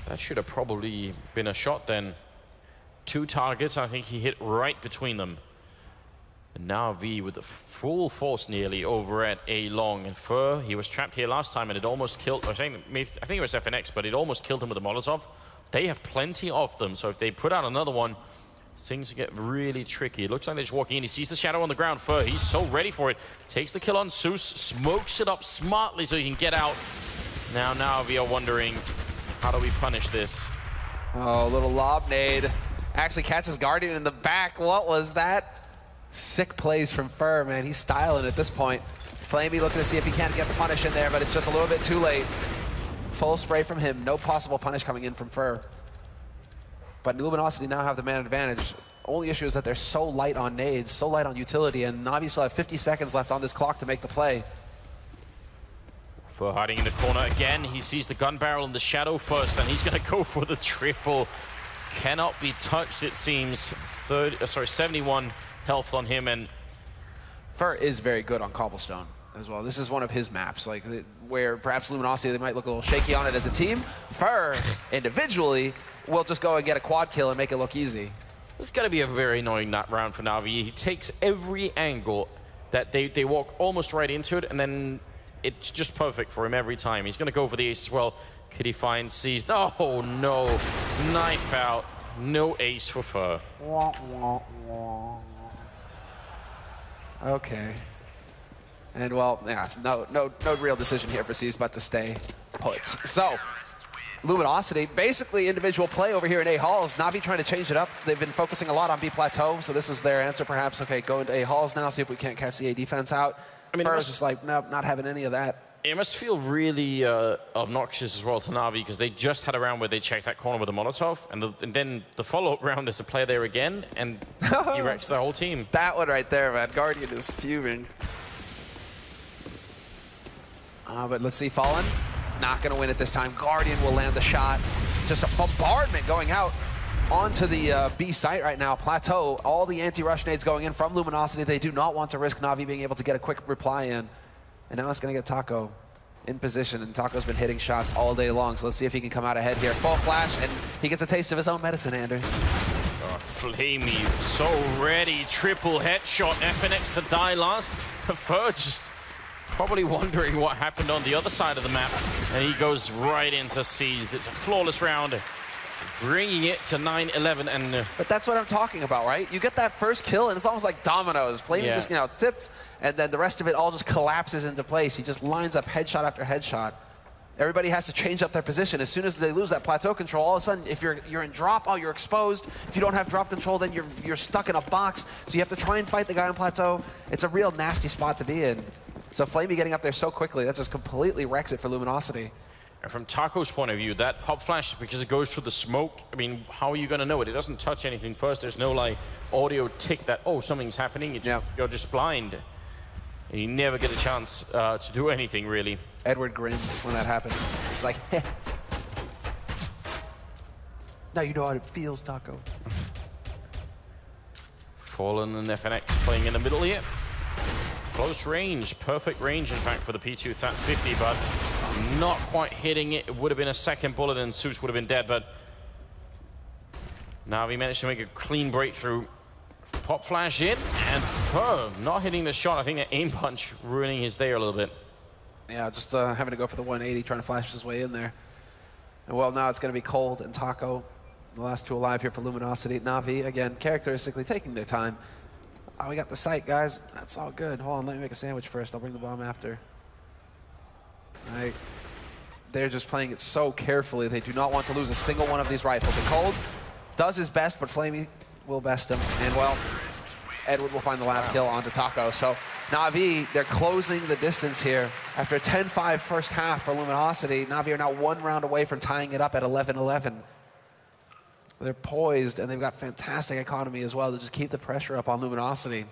That should have probably been a shot then. 2 targets, I think he hit right between them. And now V with the full force nearly over at A long. And Fur, he was trapped here last time, and it almost killed, I think it was FNX, but it almost killed him with a Molotov. They have plenty of them, so if they put out another one, things get really tricky. It looks like they're just walking in. He sees the shadow on the ground. Fur, he's so ready for it. Takes the kill on Zeus, smokes it up smartly so he can get out. Now we are wondering, how do we punish this? Oh, little lob nade. Actually catches Guardian in the back. What was that? Sick plays from Fur, man. He's styling at this point. Flamey looking to see if he can get the punish in there, but it's just a little bit too late. Full spray from him. No possible punish coming in from Fur. But Luminosity now have the man advantage. Only issue is that they're so light on nades, so light on utility, and Na'Vi still have 50 seconds left on this clock to make the play. Fur hiding in the corner again. He sees the gun barrel in the shadow first, and he's going to go for the triple. Cannot be touched, it seems. 71 health on him, and Fur is very good on Cobblestone as well. This is one of his maps, like where perhaps Luminosity, they might look a little shaky on it as a team. Fur, individually, will just go and get a quad kill and make it look easy. This is going to be a very annoying round for Na'Vi. He takes every angle that they walk almost right into it, and then it's just perfect for him every time. He's going to go for the ace as well. Could he find C's? Oh, no. Knife out. No ace for Fur. Okay. And well, yeah, no real decision here for C's but to stay put. So, Luminosity, basically individual play over here in A halls. Na'Vi trying to change it up. They've been focusing a lot on B plateau, so this was their answer perhaps. Okay, go into A halls now, see if we can't catch the A defense out. I mean, Fur's just like, nope, not having any of that. It must feel really obnoxious as well to Na'Vi, because they just had a round where they checked that corner with a Molotov, and then the follow-up round is to play there again, and he wrecks the whole team. That one right there, man. Guardian is fuming. But let's see, Fallen. Not going to win it this time. Guardian will land the shot. Just a bombardment going out. onto the B site right now. Plateau, all the anti-rush nades going in from Luminosity. They do not want to risk Na'Vi being able to get a quick reply in. And now it's going to get Taco in position, and Taco's been hitting shots all day long. So let's see if he can come out ahead here. Full flash, and he gets a taste of his own medicine, Anders. Oh, Flamey, so ready. Triple headshot. FNX to die last. Fur just probably wondering what happened on the other side of the map. And he goes right into Seized. It's a flawless round, bringing it to 9-11. And but that's what I'm talking about, right? You get that first kill, and it's almost like dominoes. Flamey just, you know, tips, and then the rest of it all just collapses into place. He just lines up headshot after headshot. Everybody has to change up their position. As soon as they lose that plateau control, all of a sudden, if you're in drop, oh, you're exposed. If you don't have drop control, then you're stuck in a box. So you have to try and fight the guy on plateau. It's a real nasty spot to be in. So Flamey getting up there so quickly, that just completely wrecks it for Luminosity. And from Taco's point of view, that pop flash, because it goes through the smoke, I mean, how are you going to know it? It doesn't touch anything first. There's no, like, audio tick that, oh, something's happening. You're just blind. And you never get a chance to do anything, really. Edward grinned when that happened. It's like, heh. Now you know how it feels, Taco. Fallen and FNX playing in the middle here. Close range, perfect range, in fact, for the P250, but not quite hitting it. It would have been a second bullet and Zeus would have been dead, but Na'Vi managed to make a clean breakthrough. Pop flash in, and Fur not hitting the shot. I think the aim punch ruining his day a little bit. Yeah, just having to go for the 180, trying to flash his way in there. And well, now it's going to be Cold and Taco, the last two alive here for Luminosity. Na'Vi, again, characteristically taking their time. Oh, we got the site, guys. That's all good. Hold on, let me make a sandwich first. I'll bring the bomb after. They're just playing it so carefully. They do not want to lose a single one of these rifles. And Cold does his best, but Flamey will best him. And, well, Edward will find the last kill onto Taco. So Na'Vi, they're closing the distance here. After a 10-5 first half for Luminosity, Na'Vi are now one round away from tying it up at 11-11. They're poised, and they've got fantastic economy as well to just keep the pressure up on Luminosity.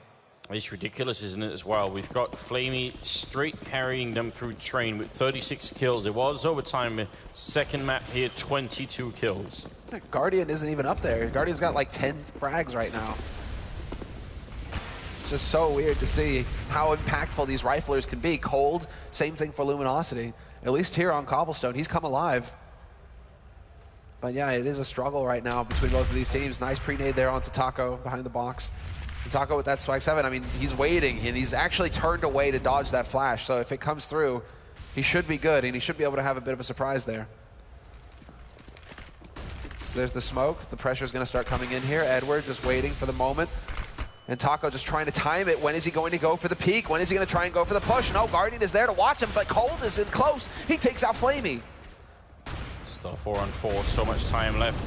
It's ridiculous, isn't it, as well? We've got Flamey straight carrying them through train with 36 kills. It was overtime. Second map here, 22 kills. Guardian isn't even up there. Guardian's got like 10 frags right now. It's just so weird to see how impactful these riflers can be. Cold, same thing for Luminosity. At least here on Cobblestone, he's come alive. But yeah, it is a struggle right now between both of these teams. Nice pre-nade there onto Taco behind the box. And Taco with that swag 7, I mean, he's waiting, and he's actually turned away to dodge that flash. So if it comes through, he should be good, and he should be able to have a bit of a surprise there. So there's the smoke. The pressure's going to start coming in here. Edward just waiting for the moment. And Taco just trying to time it. When is he going to go for the peek? When is he going to try and go for the push? No, Guardian is there to watch him, but Cold is in close. He takes out Flamey. Still 4-on-4, so much time left.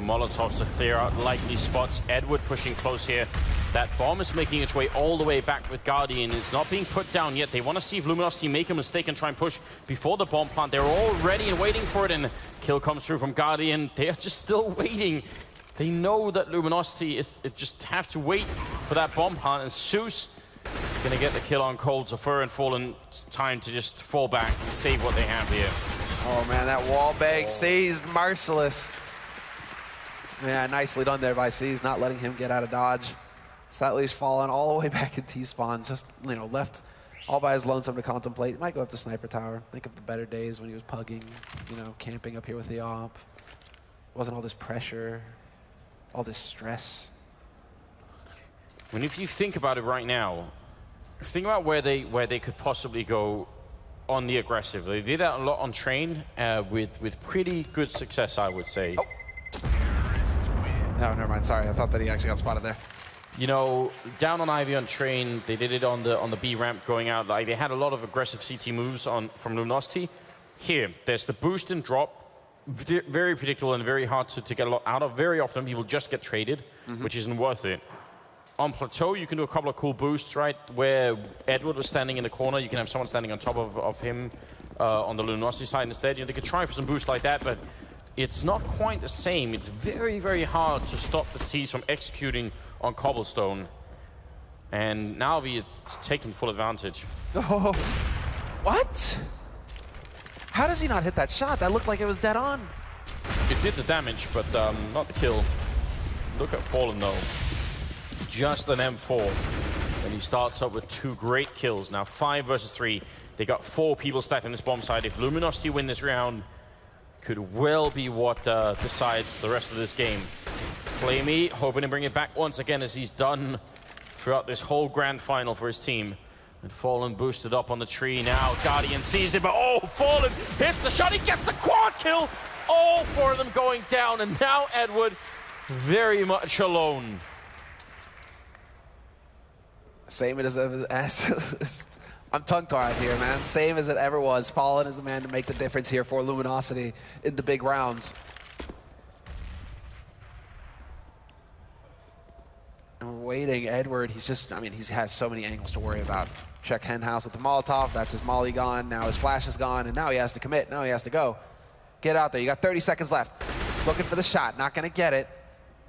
Molotovs to clear out likely spots. Edward pushing close here. That bomb is making its way all the way back with Guardian. It's not being put down yet. They want to see if Luminosity make a mistake and try and push before the bomb plant. They're all ready and waiting for it, and kill comes through from Guardian. They're just still waiting. They know that Luminosity just have to wait for that bomb plant, and Zeus gonna get the kill on Cold. So Fur and Fallen, it's time to just fall back and save what they have here. Oh man, that wall bag Seized, merciless. Yeah, nicely done there by Seized, not letting him get out of dodge. So that leaves Fallen all the way back in T-spawn, just, you know, left all by his lonesome to contemplate. He might go up to Sniper Tower. Think of the better days when he was pugging, you know, camping up here with the op. Wasn't all this pressure, all this stress. And if you think about it right now, if you think about where they could possibly go on the aggressive. They did that a lot on train with pretty good success, I would say. Oh. No, never mind. Sorry, I thought that he actually got spotted there. You know, down on Ivy on train, they did it on the B ramp going out. Like, they had a lot of aggressive CT moves from Luminosity. Here, there's the boost and drop. Very predictable and very hard to get a lot out of. Very often, people just get traded, which isn't worth it. On Plateau, you can do a couple of cool boosts, right? Where Edward was standing in the corner, you can have someone standing on top of him on the Luminosity side instead. You know, they could try for some boosts like that, but it's not quite the same. It's very, very hard to stop the C's from executing on Cobblestone. And now we're taking full advantage. Oh, what? How does he not hit that shot? That looked like it was dead on. It did the damage, but not the kill. Look at Fallen, though. Just an M4. And he starts up with 2 great kills. Now 5 versus 3. They got 4 people stacked on this bomb site. If Luminosity win this round, could well be what decides the rest of this game. Flamey hoping to bring it back once again, as he's done throughout this whole grand final for his team. And Fallen boosted up on the tree now. Guardian sees it, but oh, Fallen hits the shot. He gets the quad kill. All 4 of them going down, and now Edward very much alone. Same as I'm tongue-tied here, man. Same as it ever was. Fallen is the man to make the difference here for Luminosity in the big rounds. And we're waiting. Edward, he's just, I mean, he has so many angles to worry about. Check Henhouse with the Molotov. That's his molly gone. Now his flash is gone, and now he has to commit. Now he has to go. Get out there. You got 30 seconds left. Looking for the shot. Not going to get it.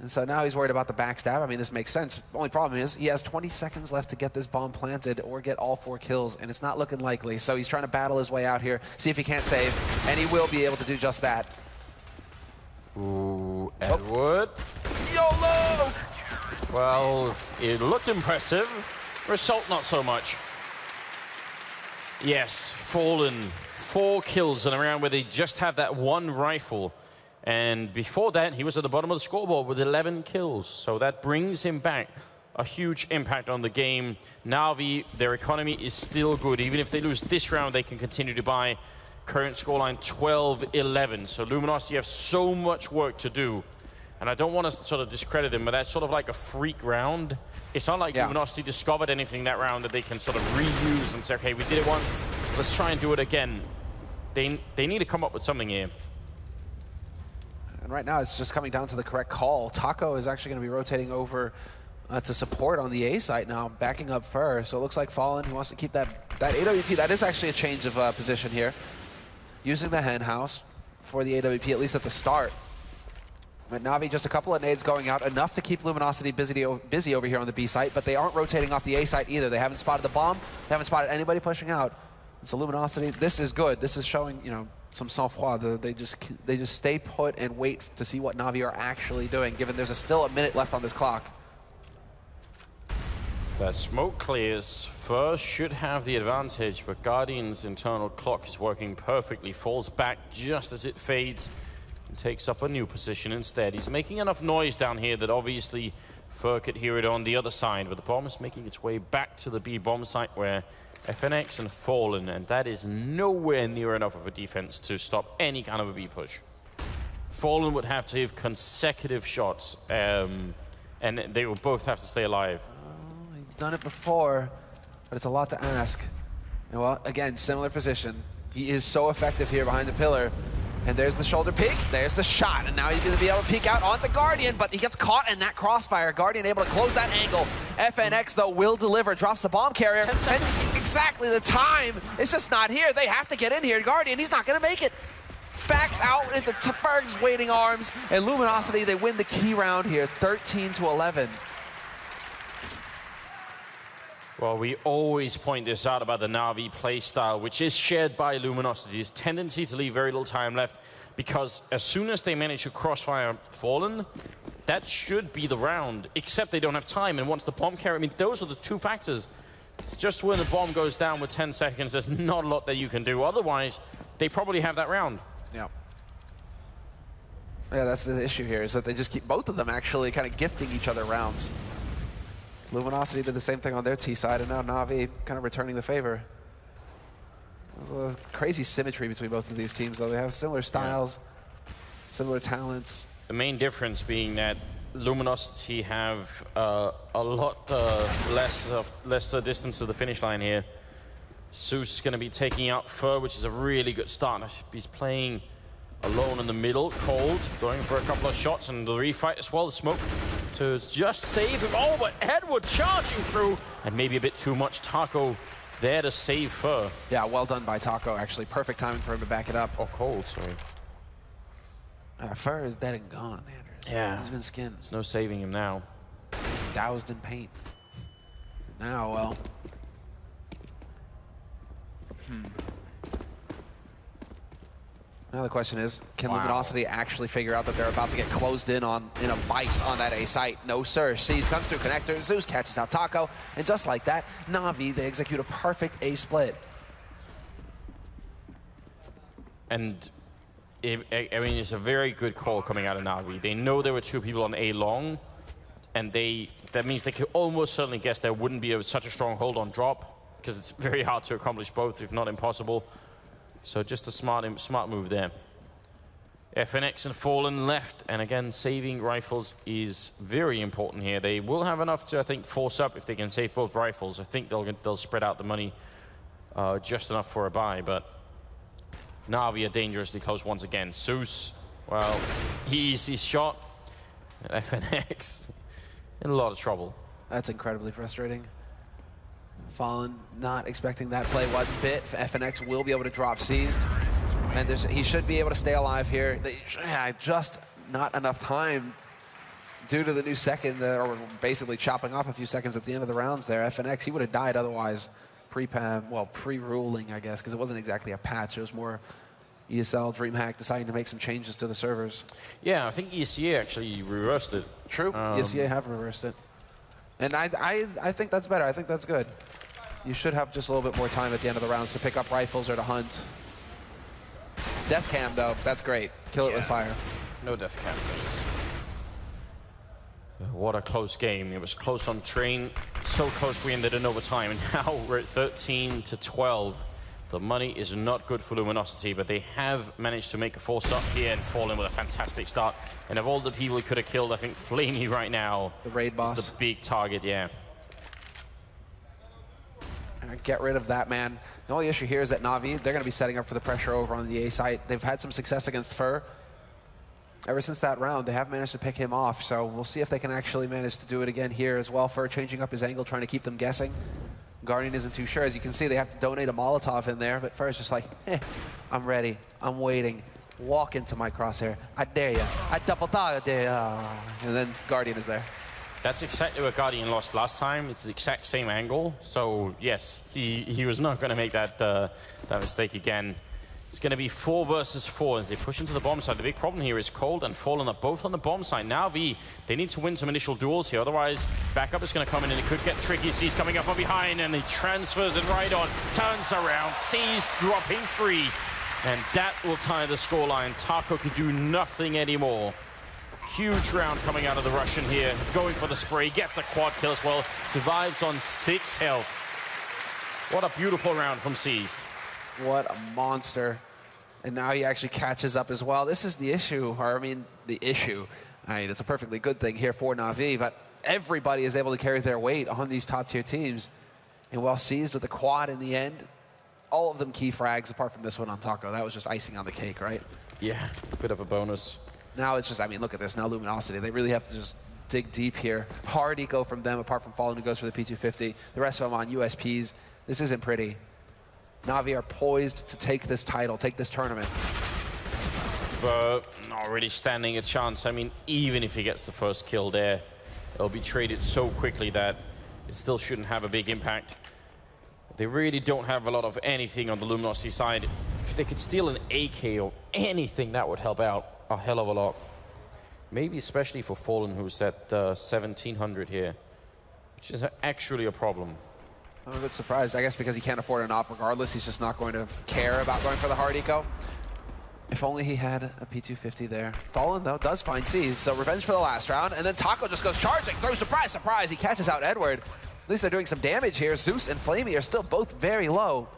And so now he's worried about the backstab. I mean, this makes sense. The only problem is he has 20 seconds left to get this bomb planted or get all 4 kills, and it's not looking likely. So he's trying to battle his way out here, see if he can't save, and he will be able to do just that. Ooh, Edward. YOLO! Well, it looked impressive. Result, not so much. Yes, Fallen. 4 kills in a round where they just have that 1 rifle. And before that, he was at the bottom of the scoreboard with 11 kills. So that brings him back. A huge impact on the game. Na'Vi, their economy is still good. Even if they lose this round, they can continue to buy. Current scoreline 12-11. So Luminosity have so much work to do. And I don't want to sort of discredit them, but that's sort of like a freak round. It's not like Luminosity discovered anything that round that they can sort of reuse and say, okay, we did it once, let's try and do it again. They need to come up with something here. And right now, it's just coming down to the correct call. Taco is actually going to be rotating over to support on the A site now, backing up Fur. So it looks like Fallen, he wants to keep that AWP. That is actually a change of position here. Using the hen house for the AWP, at least at the start. But Na'Vi, just a couple of nades going out, enough to keep Luminosity busy over here on the B site, but they aren't rotating off the A site either. They haven't spotted the bomb. They haven't spotted anybody pushing out. And so Luminosity, this is good. This is showing, you know, some sang-froid. They just stay put and wait to see what Na'Vi are actually doing, given there's still a minute left on this clock. If that smoke clears, Fur should have the advantage, but Guardian's internal clock is working perfectly. Falls back just as it fades and takes up a new position instead. He's making enough noise down here that obviously Fur could hear it on the other side, but the bomb is making its way back to the B bomb site where FNX and Fallen, and that is nowhere near enough of a defense to stop any kind of a B push. Fallen would have to have consecutive shots, and they will both have to stay alive. Oh, he's done it before, but it's a lot to ask. And well, again, similar position. He is so effective here behind the pillar. And there's the shoulder peek, there's the shot, and now he's going to be able to peek out onto Guardian, but he gets caught in that crossfire. Guardian able to close that angle. FNX, though, will deliver, drops the bomb carrier. 10 seconds. And exactly the time. It's just not here. They have to get in here. Guardian, he's not going to make it. Backs out into Ferg's waiting arms, and Luminosity, they win the key round here, 13-11. Well, we always point this out about the Na'Vi playstyle, which is shared by Luminosity's tendency to leave very little time left, because as soon as they manage to crossfire Fallen, that should be the round, except they don't have time. And once the bomb carrier, I mean, those are the 2 factors. It's just when the bomb goes down with 10 seconds, there's not a lot that you can do. Otherwise, they probably have that round. Yeah. Yeah, that's the issue here, is that they just keep both of them actually kind of gifting each other rounds. Luminosity did the same thing on their T side, and now Na'Vi kind of returning the favor. There's a crazy symmetry between both of these teams, though. They have similar styles, similar talents. The main difference being that Luminosity have a lot less distance to the finish line here. Zeus is going to be taking out Fur, which is a really good start. He's playing alone in the middle, cold, going for a couple of shots, and the refight as well, the smoke to just save him. Oh, but Edward charging through, and maybe a bit too much. Taco there to save Fur. Yeah, well done by Taco, actually. Perfect timing for him to back it up. Oh, cold, sorry. Fur is dead and gone, Andrews. Yeah. He's been skinned. There's no saving him now. Doused in paint. Now, well. Now the question is, can Wow. Luminosity actually figure out that they're about to get closed in a vice on that A site? No, sir. Seas comes through connector. Zeus catches out Taco. And just like that, Na'Vi, they execute a perfect A split. And I mean, it's a very good call coming out of Na'Vi. They know there were 2 people on A long, and that means they could almost certainly guess there wouldn't be such a strong hold on drop, because it's very hard to accomplish both, if not impossible. So just a smart move there. FNX and Fallen left, and again, saving rifles is very important here. They will have enough to, I think, force up if they can save both rifles. I think they'll spread out the money just enough for a buy, but Na'Vi are dangerously close once again. Zeus, well, easy shot. And FNX in a lot of trouble. That's incredibly frustrating. Fallen not expecting that play one bit. FNX will be able to drop seized. And he should be able to stay alive here. Just not enough time due to the new second, or basically chopping off a few seconds at the end of the rounds there. FNX, he would have died otherwise pre-ruling, I guess, because it wasn't exactly a patch. It was more ESL, DreamHack deciding to make some changes to the servers. Yeah, I think ESEA actually reversed it. True, ESEA have reversed it. And I think that's better. I think that's good. You should have just a little bit more time at the end of the rounds to pick up rifles or to hunt. Death cam, though, that's great. Kill it with fire. No death cam, please. What a close game. It was close on train. So close we ended in overtime. And now we're at 13-12. The money is not good for Luminosity, but they have managed to make a force up here and fall in with a fantastic start. And of all the people he could have killed, I think Flamey right now the raid boss is the big target, yeah. Get rid of that, man. The only issue here is that Na'Vi, they're going to be setting up for the pressure over on the A site. They've had some success against Fur. Ever since that round, they have managed to pick him off, so we'll see if they can actually manage to do it again here as well. Fur changing up his angle, trying to keep them guessing. Guardian isn't too sure. As you can see, they have to donate a Molotov in there, but Fur is just like, I'm ready. I'm waiting. Walk into my crosshair. I dare you. I double dare you. And then Guardian is there. That's exactly what Guardian lost last time. It's the exact same angle. So, yes, he was not going to make that mistake again. It's going to be 4 versus 4 as they push into the bomb site. The big problem here is Cold and Fallen are both on the bomb site. Now they need to win some initial duels here. Otherwise, backup is going to come in and it could get tricky. C's coming up from behind and he transfers it right on. Turns around. C's dropping 3. And that will tie the scoreline. Taco can do nothing anymore. Huge round coming out of the Russian here. Going for the spray. Gets the quad kill as well. Survives on 6 health. What a beautiful round from Seized. What a monster. And now he actually catches up as well. This is the issue, or I mean, it's a perfectly good thing here for Na'Vi, but everybody is able to carry their weight on these top-tier teams. And while Seized with the quad in the end, all of them key frags, apart from this one on Taco. That was just icing on the cake, right? Yeah, a bit of a bonus. Now it's just, I mean, look at this. Now Luminosity, they really have to just dig deep here. Hard eco from them, apart from Fallen, who goes for the P250. The rest of them on USPs. This isn't pretty. Na'Vi are poised to take this title, take this tournament. Not really standing a chance. I mean, even if he gets the first kill there, it'll be traded so quickly that it still shouldn't have a big impact. They really don't have a lot of anything on the Luminosity side. If they could steal an AK or anything, that would help out a hell of a lot. Maybe especially for Fallen, who's at 1700 here, which is actually a problem. I'm a bit surprised, I guess, because he can't afford an op regardless. He's just not going to care about going for the hard eco. If only he had a P250 there. Fallen, though, does find C's, so revenge for the last round. And then Taco just goes charging through. Surprise, surprise. He catches out Edward. At least they're doing some damage here. Zeus and Flamey are still both very low.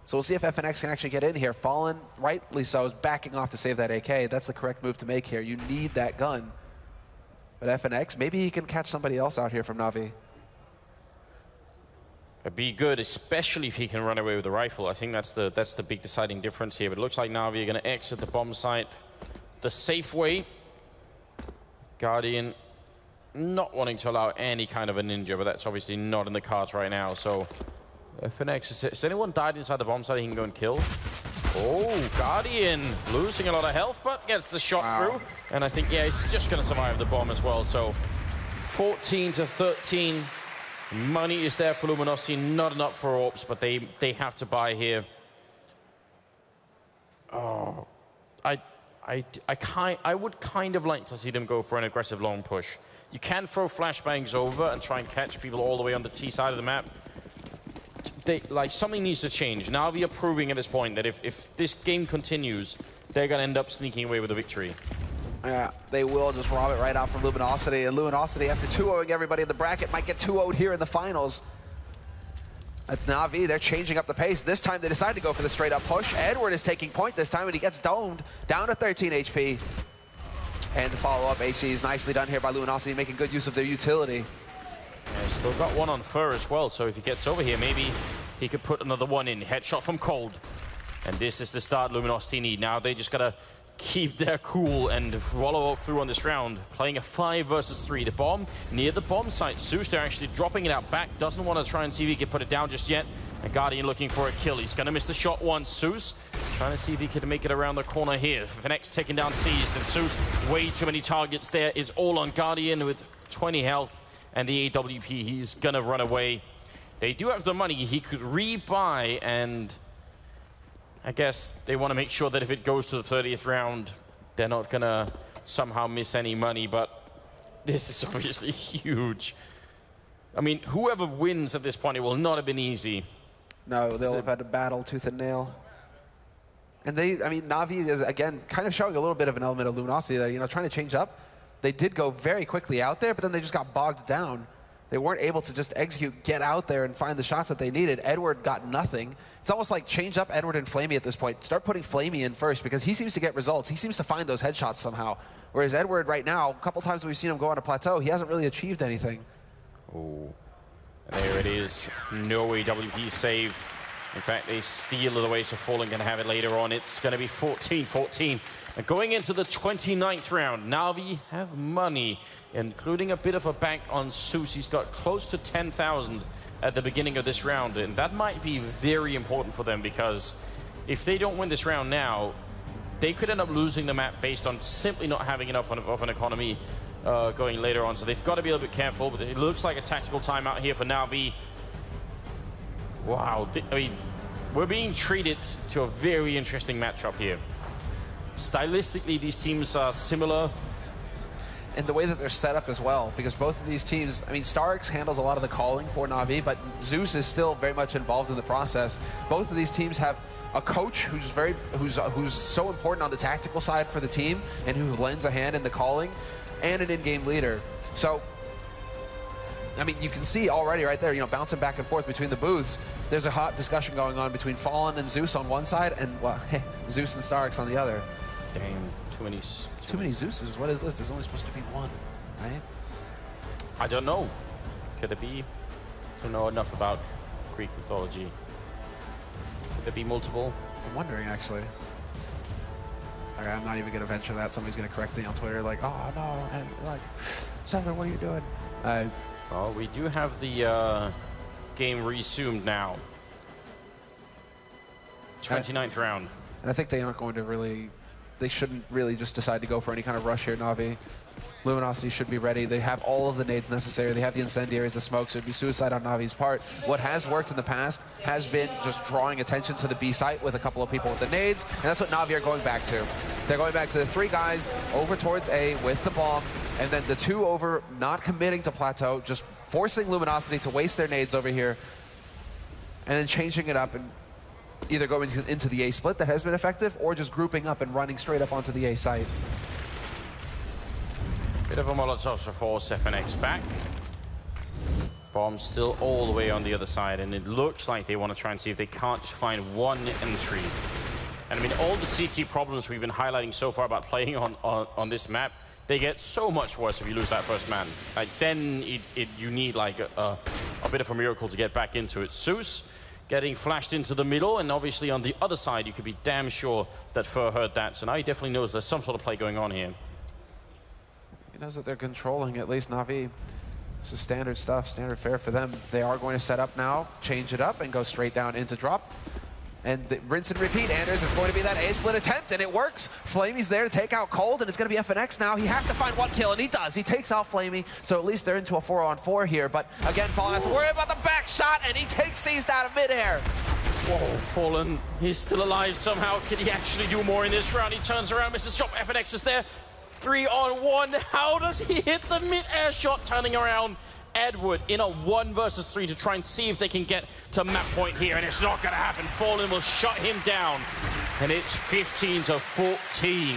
So we'll see if FNX can actually get in here. Fallen, rightly so, is backing off to save that AK. That's the correct move to make here. You need that gun. But FNX, maybe he can catch somebody else out here from Na'Vi. It'd be good, especially if he can run away with the rifle. I think that's the big deciding difference here. But it looks like Na'Vi are going to exit the bomb site the safe way. Guardian not wanting to allow any kind of a ninja, but that's obviously not in the cards right now. So FNX, has anyone died inside the bomb site he can go and kill? Oh, Guardian losing a lot of health, but gets the shot through. And I think, yeah, he's just going to survive the bomb as well. So 14-13. Money is there for Luminosity, not enough for Orps, but they have to buy here. Oh, I would kind of like to see them go for an aggressive long push. You can throw flashbangs over and try and catch people all the way on the T side of the map. Something needs to change. Na'Vi are proving at this point that if this game continues, they're going to end up sneaking away with a victory. Yeah, they will just rob it right out from Luminosity. And Luminosity, after 2-0ing everybody in the bracket, might get 2-0'd here in the finals. At Na'Vi, they're changing up the pace. This time they decide to go for the straight up push. Edward is taking point this time, and he gets domed down to 13 HP. And the follow-up HC is nicely done here by Luminosity, making good use of their utility. Yeah, still got one on Fur as well, so if he gets over here, maybe he could put another one in. Headshot from Cold. And this is the start Luminosity need. Now they just gotta keep their cool and follow through on this round. Playing a 5 versus 3. The bomb near the bomb site. Zeus, they're actually dropping it out back. Doesn't want to try and see if he can put it down just yet. And Guardian looking for a kill. He's gonna miss the shot once. Zeus trying to see if he can make it around the corner here. Fnax taking down Seized, and Zeus, way too many targets there. It's all on Guardian with 20 health and the AWP. He's gonna run away. They do have the money. He could rebuy, and I guess they want to make sure that if it goes to the 30th round, they're not gonna somehow miss any money, but this is obviously huge. I mean, whoever wins at this point, it will not have been easy. No, they'll have had to battle tooth and nail. And Na'Vi is, again, kind of showing a little bit of an element of Luminosity there, you know, trying to change up. They did go very quickly out there, but then they just got bogged down. They weren't able to just execute, get out there, and find the shots that they needed. Edward got nothing. It's almost like change up Edward and Flamey at this point. Start putting Flamey in first, because he seems to get results. He seems to find those headshots somehow. Whereas Edward right now, a couple times we've seen him go on a plateau, he hasn't really achieved anything. Oh, there it is. No AWP saved. In fact, they steal it away, so Fallen can have it later on. It's going to be 14-14. And going into the 29th round, Na'Vi have money, including a bit of a bank on Zeus. He's got close to 10,000 at the beginning of this round, and that might be very important for them, because if they don't win this round now, they could end up losing the map based on simply not having enough of an economy going later on. So they've got to be a little bit careful, but it looks like a tactical timeout here for Na'Vi. Wow, I mean, we're being treated to a very interesting matchup here. Stylistically, these teams are similar. And the way that they're set up as well, because both of these teams, I mean, Starix handles a lot of the calling for Na'Vi, but Zeus is still very much involved in the process. Both of these teams have a coach who's so important on the tactical side for the team and who lends a hand in the calling, and an in-game leader. So, I mean, you can see already right there, you know, bouncing back and forth between the booths. There's a hot discussion going on between Fallen and Zeus on one side, and, well, Zeus and Starix on the other. Damn, too many Zeuses. What is this? There's only supposed to be one, right? I don't know. Could it be? I don't know enough about Greek mythology. Could there be multiple? I'm wondering, actually. Okay, I'm not even going to venture that. Somebody's going to correct me on Twitter, like, oh, no, and like, Seven, what are you doing? Well, we do have the game resumed now. 29th round. And I think they aren't going to really, they shouldn't really just decide to go for any kind of rush here, Na'Vi. Luminosity should be ready. They have all of the nades necessary. They have the incendiaries, the smokes. It would be suicide on Na'Vi's part. What has worked in the past has been just drawing attention to the B site with a couple of people with the nades, and that's what Na'Vi are going back to. They're going back to the 3 guys over towards A with the bomb, and then the 2 over not committing to plateau, just forcing Luminosity to waste their nades over here, and then changing it up and either going into the A split that has been effective, or just grouping up and running straight up onto the A site. Bit of a Molotov to force FNX back. Bomb still all the way on the other side, and it looks like they want to try and see if they can't find one entry. And I mean, all the CT problems we've been highlighting so far about playing on this map, they get so much worse if you lose that first man. Like, then you need like a bit of a miracle to get back into it. Zeus getting flashed into the middle, and obviously on the other side, you could be damn sure that Fur heard that. So now he definitely knows there's some sort of play going on here. He knows that they're controlling, at least Na'Vi. This is standard stuff, standard fare for them. They are going to set up now, change it up, and go straight down into drop. And rinse and repeat, Anders. It's going to be that A-split attempt, and it works. Flamey's there to take out Cold, and it's going to be FNX now. He has to find one kill, and he does. He takes out Flamey, so at least they're into a 4-on-4 here. But again, Fallen has to worry about the back shot, and he takes Seized out of midair. Whoa, Fallen. He's still alive somehow. Can he actually do more in this round? He turns around, misses shot. FNX is there. 3-on-1. How does he hit the mid-air shot turning around? Edward in a 1 versus 3 to try and see if they can get to map point here, and it's not going to happen. Fallen will shut him down, and it's 15-14.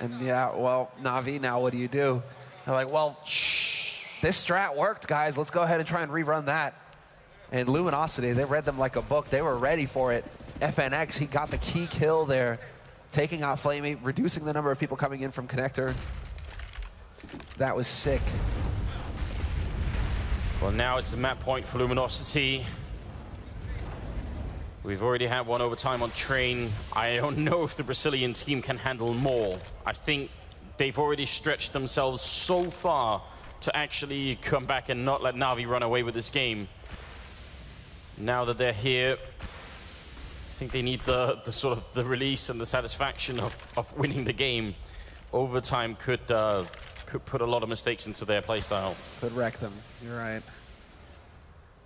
And yeah, well, Na'Vi, now what do you do? They're like, well, this strat worked, guys. Let's go ahead and try and rerun that. And Luminosity, they read them like a book. They were ready for it. FNX, he got the key kill there, taking out Flamey, reducing the number of people coming in from connector. That was sick. Well, now it's the map point for Luminosity. We've already had one overtime on train. I don't know if the Brazilian team can handle more. I think they've already stretched themselves so far to actually come back and not let Na'Vi run away with this game. Now that they're here, I think they need the sort of the release and the satisfaction of winning the game. Overtime could put a lot of mistakes into their playstyle. Could wreck them. You're right.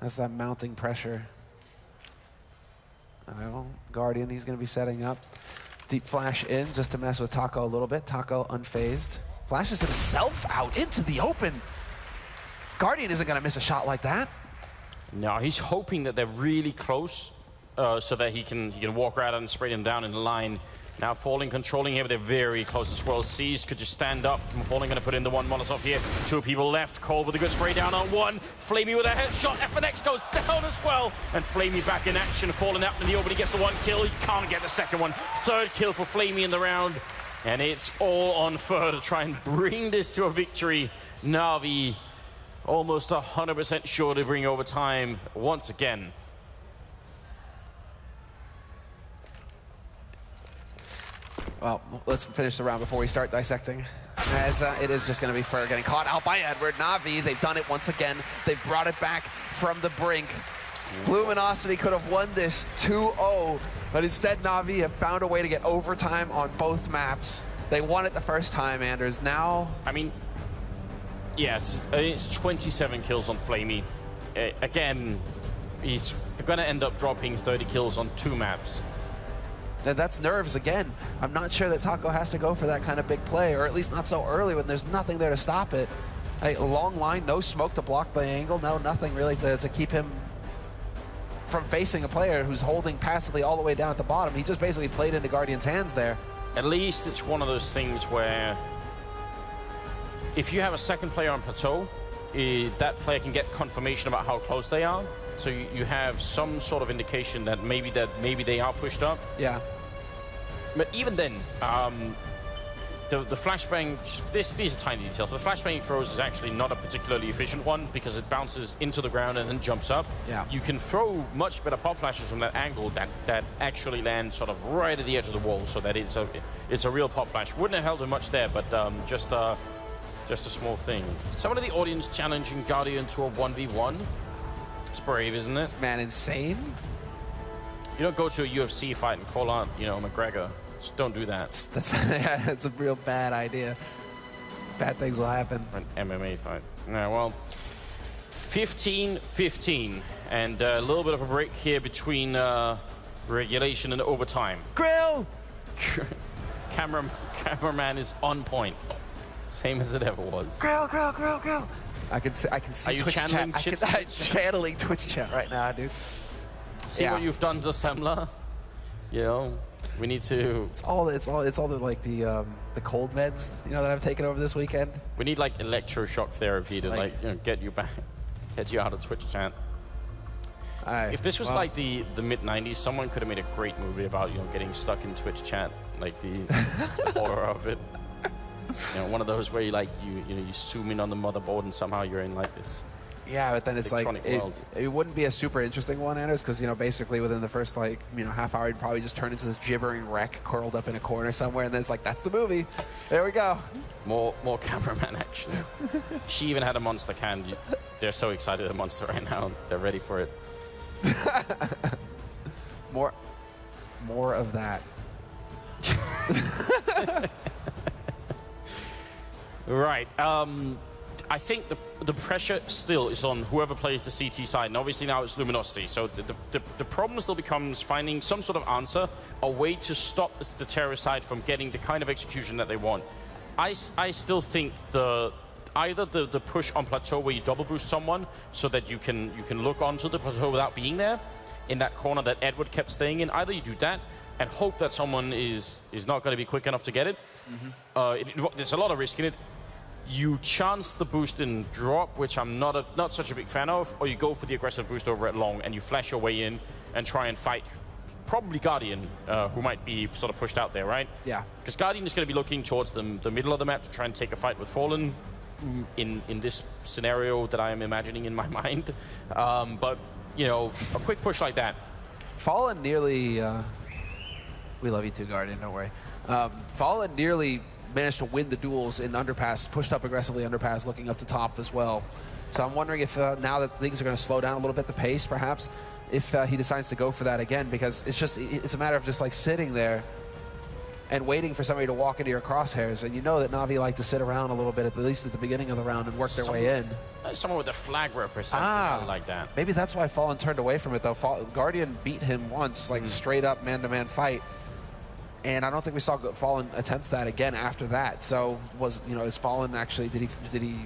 That's that mounting pressure. Well, Guardian, he's going to be setting up. Deep flash in just to mess with Taco a little bit. Taco unfazed. Flashes himself out into the open. Guardian isn't going to miss a shot like that. No, he's hoping that they're really close so that he can walk right out and spray them down in the line. Now Falling controlling here, but they're very close as well. Seas could just stand up. Falling going to put in the one Molotov here. 2 people left. Cole with a good spray down on 1. Flamey with a headshot. FNX goes down as well. And Flamey back in action. Falling out in the open. He gets the 1 kill. He can't get the second one. 3rd kill for Flamey in the round. And it's all on Fur to try and bring this to a victory. Na'Vi almost 100% sure to bring overtime once again. Well, let's finish the round before we start dissecting. As it is just going to be Fur getting caught out by Edward. Na'Vi, they've done it once again. They've brought it back from the brink. Luminosity could have won this 2-0, but instead Na'Vi have found a way to get overtime on both maps. They won it the first time, Anders. Now... I mean, yeah, it's 27 kills on Flamey. Again, he's going to end up dropping 30 kills on 2 maps. And that's nerves again. I'm not sure that Taco has to go for that kind of big play, or at least not so early when there's nothing there to stop it. A long line, no smoke to block the angle, no nothing really to keep him from facing a player who's holding passively all the way down at the bottom. He just basically played into Guardian's hands there. At least it's one of those things where if you have a second player on plateau, that player can get confirmation about how close they are. So you have some sort of indication that maybe they are pushed up. Yeah. But even then, the flashbang, these are tiny details. The flashbang throws is actually not a particularly efficient one because it bounces into the ground and then jumps up. Yeah. You can throw much better pop flashes from that angle that actually land sort of right at the edge of the wall, so that it's a real pop flash. Wouldn't have held him much there, but just a small thing. Someone in the audience challenging Guardian to a 1v1. It's brave, isn't it? Man, insane. You don't go to a UFC fight and call out, McGregor. Just don't do that. That's a real bad idea. Bad things will happen. An MMA fight. Yeah, well, 15-15, and a little bit of a break here between regulation and overtime. Grill! Cameraman is on point, same as it ever was. Grill, grill, grill, grill. I can see Twitch chat. I'm channeling Twitch chat right now, dude. See what you've done to Semler. We need to. It's all the cold meds, that I've taken over this weekend. We need like electroshock therapy to get you back, get you out of Twitch chat. If this was like the mid-90s, someone could have made a great movie about getting stuck in Twitch chat, like the horror of it. One of those where you zoom in on the motherboard and somehow you're in like this. Yeah, but then it's like it wouldn't be a super interesting one, Anders, because basically within the first half hour, you'd probably just turn into this gibbering wreck curled up in a corner somewhere, and then it's like that's the movie. There we go. More cameraman action. She even had a monster can. They're so excited at monster right now. They're ready for it. More of that. Right. I think the pressure still is on whoever plays the CT side, and obviously now it's Luminosity. So the problem still becomes finding some sort of answer, a way to stop the terrorist side from getting the kind of execution that they want. I still think either the push on plateau where you double boost someone so that you can look onto the plateau without being there in that corner that Edward kept staying in. Either you do that and hope that someone is not going to be quick enough to get it. There's a lot of risk in it. You chance the boost and drop, which I'm not such a big fan of, or you go for the aggressive boost over at long and you flash your way in and try and fight probably Guardian, who might be sort of pushed out there, right? Yeah. Because Guardian is going to be looking towards the middle of the map to try and take a fight with Fallen in this scenario that I am imagining in my mind. But, you know, a quick push like that. Fallen nearly... we love you too, Guardian, don't worry. Fallen nearly managed to win the duels in underpass, pushed up aggressively underpass, looking up to top as well. So I'm wondering if now that things are going to slow down a little bit, the pace perhaps, if he decides to go for that again, because it's a matter of just like sitting there and waiting for somebody to walk into your crosshairs. And you know that Na'Vi like to sit around a little bit, at least at the beginning of the round, and work their way in. Someone with a flag representative like that. Maybe that's why Fallen turned away from it, though. Guardian beat him once, like straight up man-to-man fight. And I don't think we saw Fallen attempt that again after that. So is Fallen actually, did he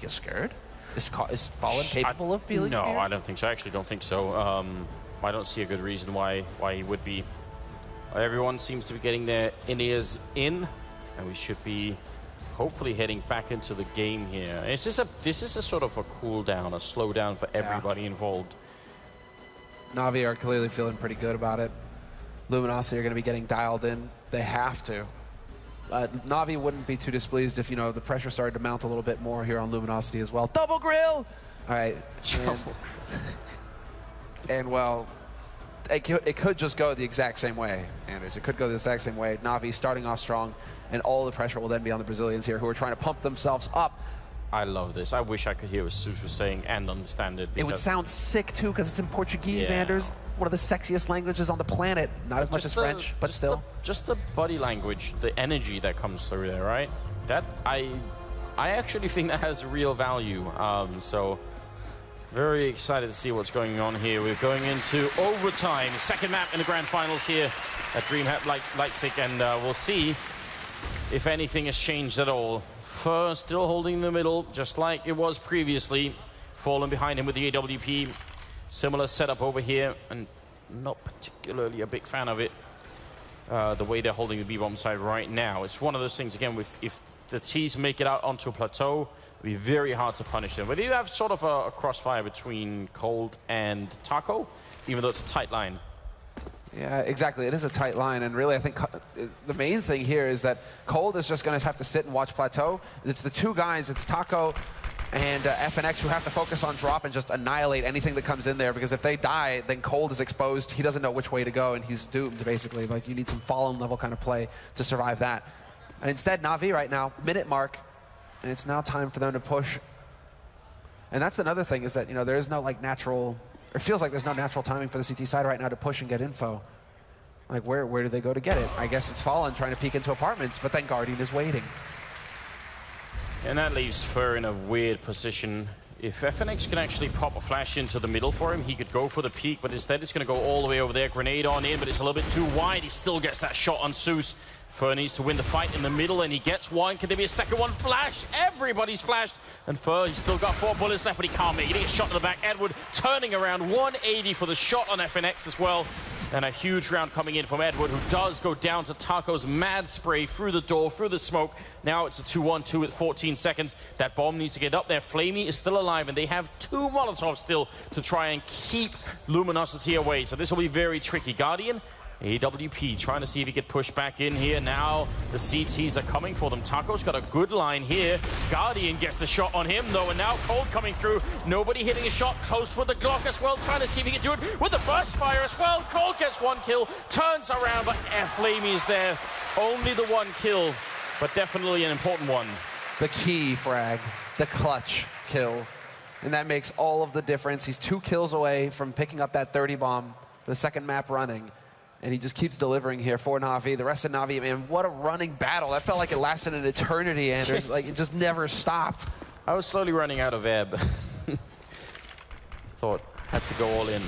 get scared? Is Fallen capable of feeling No, fear? I don't think so. I actually don't think so. I don't see a good reason why he would be. Everyone seems to be getting their in-ears in, and we should be hopefully heading back into the game here. This is a sort of a cool down, a slow down for everybody involved. Na'Vi are clearly feeling pretty good about it. Luminosity are going to be getting dialed in. They have to. Na'Vi wouldn't be too displeased if, the pressure started to mount a little bit more here on Luminosity as well. Double grill! All right. And well, it could just go the exact same way, Anders. It could go the exact same way. Na'Vi starting off strong, and all the pressure will then be on the Brazilians here, who are trying to pump themselves up. I love this. I wish I could hear what Sus was saying and understand it. It would sound sick, too, because it's in Portuguese, Anders. One of the sexiest languages on the planet. Not as much as French, but still. Just the body language, the energy that comes through there, right? That I actually think that has real value. So very excited to see what's going on here. We're going into overtime. Second map in the grand finals here at DreamHack Leipzig, and we'll see if anything has changed at all. Fur still holding the middle, just like it was previously. Fallen behind him with the AWP. Similar setup over here, and not particularly a big fan of it. The way they're holding the B-bomb side right now. It's one of those things, again, if the T's make it out onto a plateau, it'll be very hard to punish them. But you have sort of a crossfire between Cold and Taco, even though it's a tight line. Yeah, exactly. It is a tight line, and really I think the main thing here is that Cold is just going to have to sit and watch plateau. It's the two guys, it's Taco and FNX, who have to focus on drop and just annihilate anything that comes in there, because if they die, then Cold is exposed. He doesn't know which way to go, and he's doomed, basically. Like, you need some Fallen level kind of play to survive that. And instead, Na'Vi right now, minute mark, and it's now time for them to push. And that's another thing, is that, there is no, like, natural... It feels like there's no natural timing for the CT side right now to push and get info. Like, where do they go to get it? I guess it's Fallen trying to peek into apartments, but then Guardian is waiting. And that leaves Fur in a weird position. If FNX can actually pop a flash into the middle for him, he could go for the peak, but instead it's going to go all the way over there. Grenade on in, but it's a little bit too wide. He still gets that shot on Sus. Fur needs to win the fight in the middle, and he gets one. Can there be a second one? Flash! Everybody's flashed. And Fur, he's still got 4 bullets left, but he can't make it. He gets shot in the back. Edward turning around, 180 for the shot on FNX as well. And a huge round coming in from Edward, who does go down to Taco's mad spray through the door, through the smoke. Now it's a 2-1-2 with 14 seconds. That bomb needs to get up there. Flamey is still alive, and they have 2 Molotovs still to try and keep Luminosity away. So this will be very tricky. Guardian, AWP trying to see if he could push back in here. Now the CTs are coming for them. Taco's got a good line here. Guardian gets the shot on him though, and now Cold coming through. Nobody hitting a shot. Close with the Glock as well, trying to see if he can do it with the burst fire as well. Cold gets 1 kill, turns around, but Flamey is there. Only the 1 kill, but definitely an important one. The key frag, the clutch kill, and that makes all of the difference. He's 2 kills away from picking up that 30 bomb, the second map running. And he just keeps delivering here for Na'Vi. The rest of Na'Vi, man, what a running battle. That felt like it lasted an eternity, Anders. Like, it just never stopped. I was slowly running out of air, but thought had to go all in.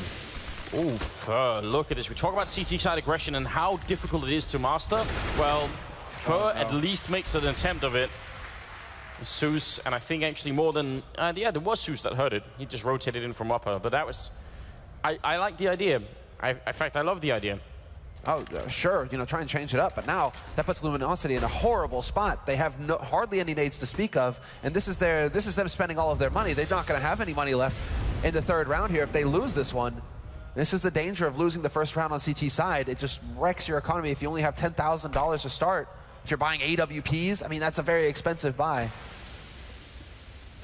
Ooh, Fur, look at this. We talk about CT side aggression and how difficult it is to master. Well, Fur at least makes an attempt of it. Zeus, and I think actually more than... yeah, there was Zeus that heard it. He just rotated in from upper, but that was... I like the idea. In fact, I love the idea. Oh, sure, you know, try and change it up, but now that puts Luminosity in a horrible spot. They have hardly any nades to speak of, and this is them spending all of their money. They're not going to have any money left in the third round here if they lose this one. This is the danger of losing the first round on CT side. It just wrecks your economy if you only have $10,000 to start. If you're buying AWPs, I mean, that's a very expensive buy.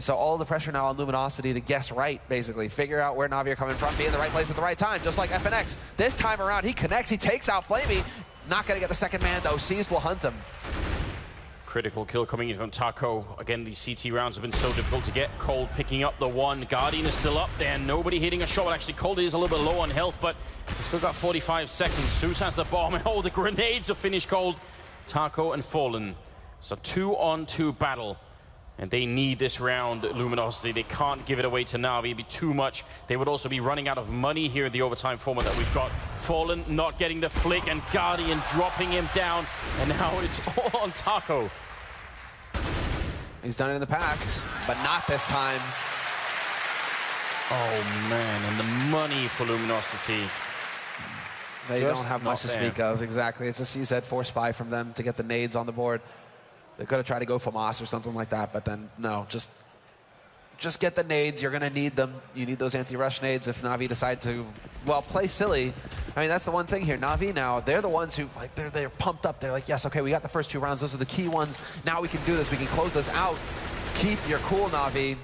So all the pressure now on Luminosity to guess right, basically. Figure out where Navi are coming from, be in the right place at the right time, just like FNX. This time around, he connects, he takes out Flamey. Not going to get the second man, though. Seized will hunt him. Critical kill coming in from Taco. Again, these CT rounds have been so difficult to get. Cold picking up the one. Guardian is still up there. Nobody hitting a shot. Actually, Cold is a little bit low on health, but he's still got 45 seconds. Zeus has the bomb, and oh, the grenades have finished Cold. Taco and Fallen. It's a 2-on-2 battle. And they need this round, Luminosity. They can't give it away to Navi. It'd be too much. They would also be running out of money here in the overtime format that we've got. Fallen not getting the flick, and Guardian dropping him down. And now it's all on Taco. He's done it in the past, but not this time. Oh, man. And the money for Luminosity. They don't have much to speak of, exactly. It's a CZ force buy from them to get the nades on the board. They could have tried to go for Moss or something like that, but then no, just get the nades. You're going to need them. You need those anti-rush nades if Navi decide to, well, play silly. I mean, that's the one thing here. Navi now, they're the ones who, like, they're pumped up. They're like, yes, okay, we got the first 2 rounds. Those are the key ones. Now we can do this. We can close this out. Keep your cool, Navi.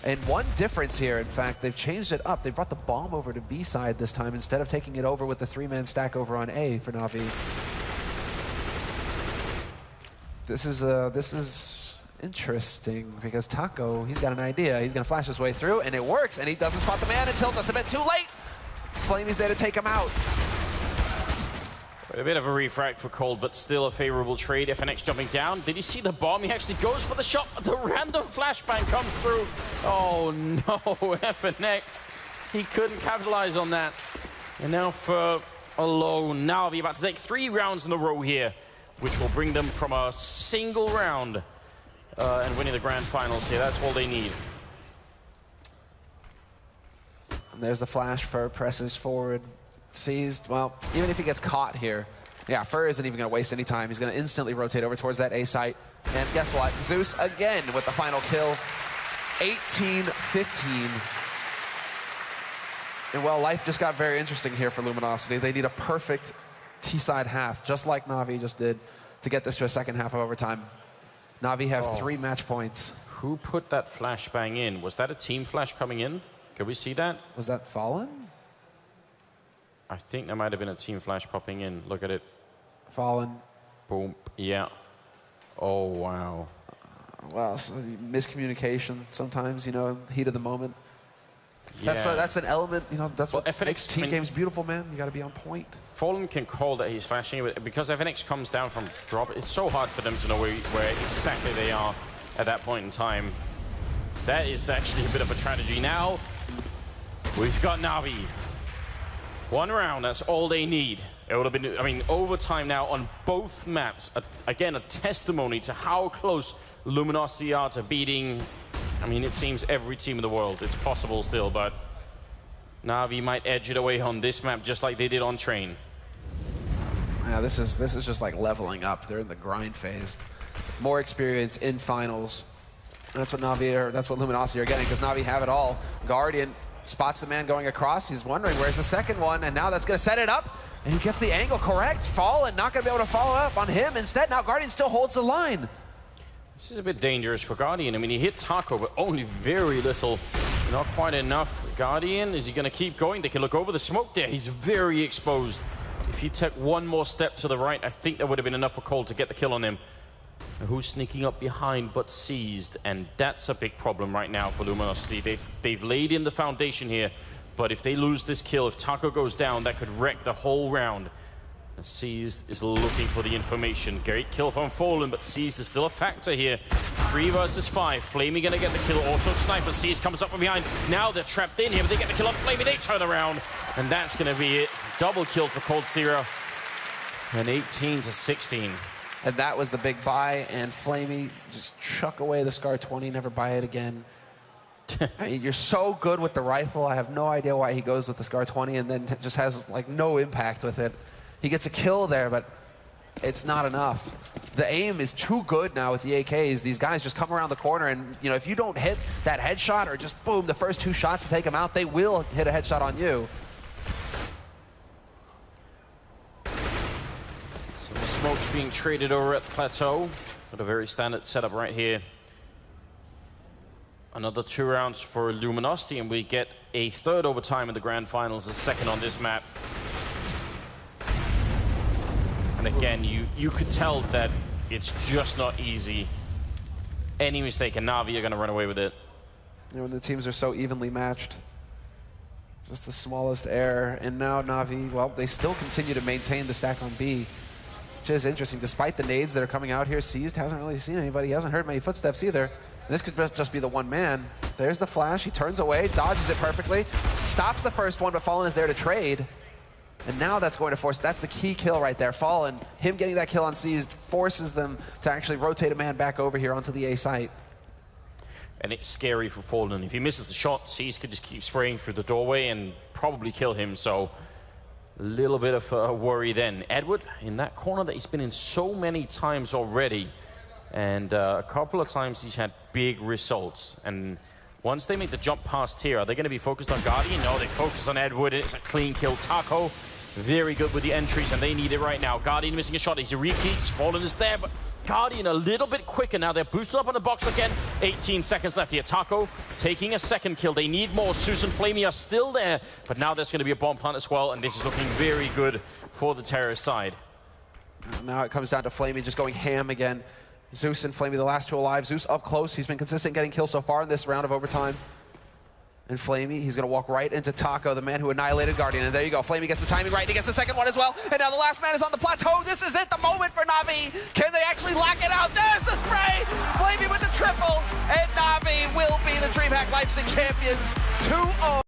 And one difference here, in fact, they've changed it up. They brought the bomb over to B side this time instead of taking it over with the 3-man stack over on A for Navi. This is interesting because Taco, he's got an idea. He's going to flash his way through, and it works, and he doesn't spot the man until just a bit too late. Flamey's there to take him out. A bit of a refract for Cold, but still a favorable trade. FNX jumping down. Did he see the bomb? He actually goes for the shot. The random flashbang comes through. Oh, no, FNX. He couldn't capitalize on that. And now for alone. Navi about to take 3 rounds in a row here, which will bring them from a single round and winning the grand finals here. That's all they need. And there's the flash. Fur presses forward. Seized. Well, even if he gets caught here, yeah, Fur isn't even going to waste any time. He's going to instantly rotate over towards that A site. And guess what? Zeus again with the final kill. 18-15. And well, life just got very interesting here for Luminosity. They need a perfect T-side half, just like Navi just did, to get this to a second half of overtime. Navi have 3 match points. Who put that flashbang in? Was that a team flash coming in? Can we see that? Was that Fallen? I think there might have been a team flash popping in. Look at it. Fallen. Boom. Yeah. Oh, wow. Well, so miscommunication sometimes, you know, heat of the moment. Yeah. That's an element, you know, that's what FNX, makes team games beautiful, man. You got to be on point. Fallen can call that he's flashing, but because FNX comes down from drop, it's so hard for them to know where exactly they are at that point in time. That is actually a bit of a tragedy. Now, we've got Navi. 1 round, that's all they need. It would have been, I mean, overtime now on both maps. Again, a testimony to how close Luminosity are to beating, I mean, it seems every team in the world. It's possible still, but Navi might edge it away on this map just like they did on Train. Yeah, this is just like leveling up. They're in the grind phase. More experience in finals. That's what Navi, or that's what Luminosity are getting, because Navi have it all. Guardian spots the man going across. He's wondering where's the second one, and now that's going to set it up. And he gets the angle correct. Fallen not going to be able to follow up on him. Instead, now Guardian still holds the line. This is a bit dangerous for Guardian. I mean, he hit Taco, but only very little. Not quite enough. Guardian, is he going to keep going? They can look over the smoke there. He's very exposed. If he took 1 more step to the right, I think that would have been enough for Cold to get the kill on him. Who's sneaking up behind but seized, and that's a big problem right now for Luminosity. They've laid in the foundation here, but if they lose this kill, if Taco goes down, that could wreck the whole round. And Seized is looking for the information. Great kill from Fallen, but Seized is still a factor here. 3 versus 5. Flamey gonna get the kill. Auto sniper. Seas comes up from behind. Now they're trapped in here, but they get the kill on Flamey. They turn around, and that's gonna be it. Double kill for coldzera. And 18-16. And that was the big buy, and Flamey just chuck away the Scar 20, never buy it again. I mean, you're so good with the rifle. I have no idea why he goes with the Scar 20 and then just has like no impact with it. He gets a kill there, but it's not enough. The aim is too good now with the AKs. These guys just come around the corner, and you know, if you don't hit that headshot or just boom, the first 2 shots to take them out, they will hit a headshot on you. Some smokes being traded over at the plateau. Got a very standard setup right here. Another 2 rounds for Luminosity, and we get a 3rd overtime in the grand finals, a 2nd on this map. And again, you could tell that it's just not easy. Any mistake, and Na'Vi are going to run away with it. You know, when the teams are so evenly matched, just the smallest error. And now Na'Vi, well, they still continue to maintain the stack on B, which is interesting. Despite the nades that are coming out here, Seized hasn't really seen anybody. He hasn't heard many footsteps either. This could just be the one man. There's the flash. He turns away, dodges it perfectly, stops the first one, but Fallen is there to trade. And now that's going to force, that's the key kill right there. Fallen, him getting that kill on Seized forces them to actually rotate a man back over here onto the A site. And it's scary for Fallen. If he misses the shot, Seized could just keep spraying through the doorway and probably kill him. So a little bit of a worry then. Edward in that corner that he's been in so many times already. And a couple of times he's had big results. And once they make the jump past here, are they going to be focused on Guardian? No, they focus on Edward. It's a clean kill. Taco, very good with the entries, and they need it right now. Guardian missing a shot. He's a repeats. Fallen is there, but Guardian a little bit quicker now. They're boosted up on the box again. 18 seconds left here. Taco taking a 2nd kill. They need more. Zeus and Flamey are still there, but now there's going to be a bomb plant as well, and this is looking very good for the terrorist side. Now it comes down to Flamey just going ham again. Zeus and Flamey, the last 2 alive. Zeus up close. He's been consistent getting kills so far in this round of overtime. And Flamey, he's going to walk right into Taco, the man who annihilated Guardian. And there you go. Flamey gets the timing right. He gets the 2nd one as well. And now the last man is on the plateau. This is it, the moment for Na'Vi. Can they actually lock it out? There's the spray. Flamey with the triple. And Na'Vi will be the DreamHack Leipzig champions. 2-0.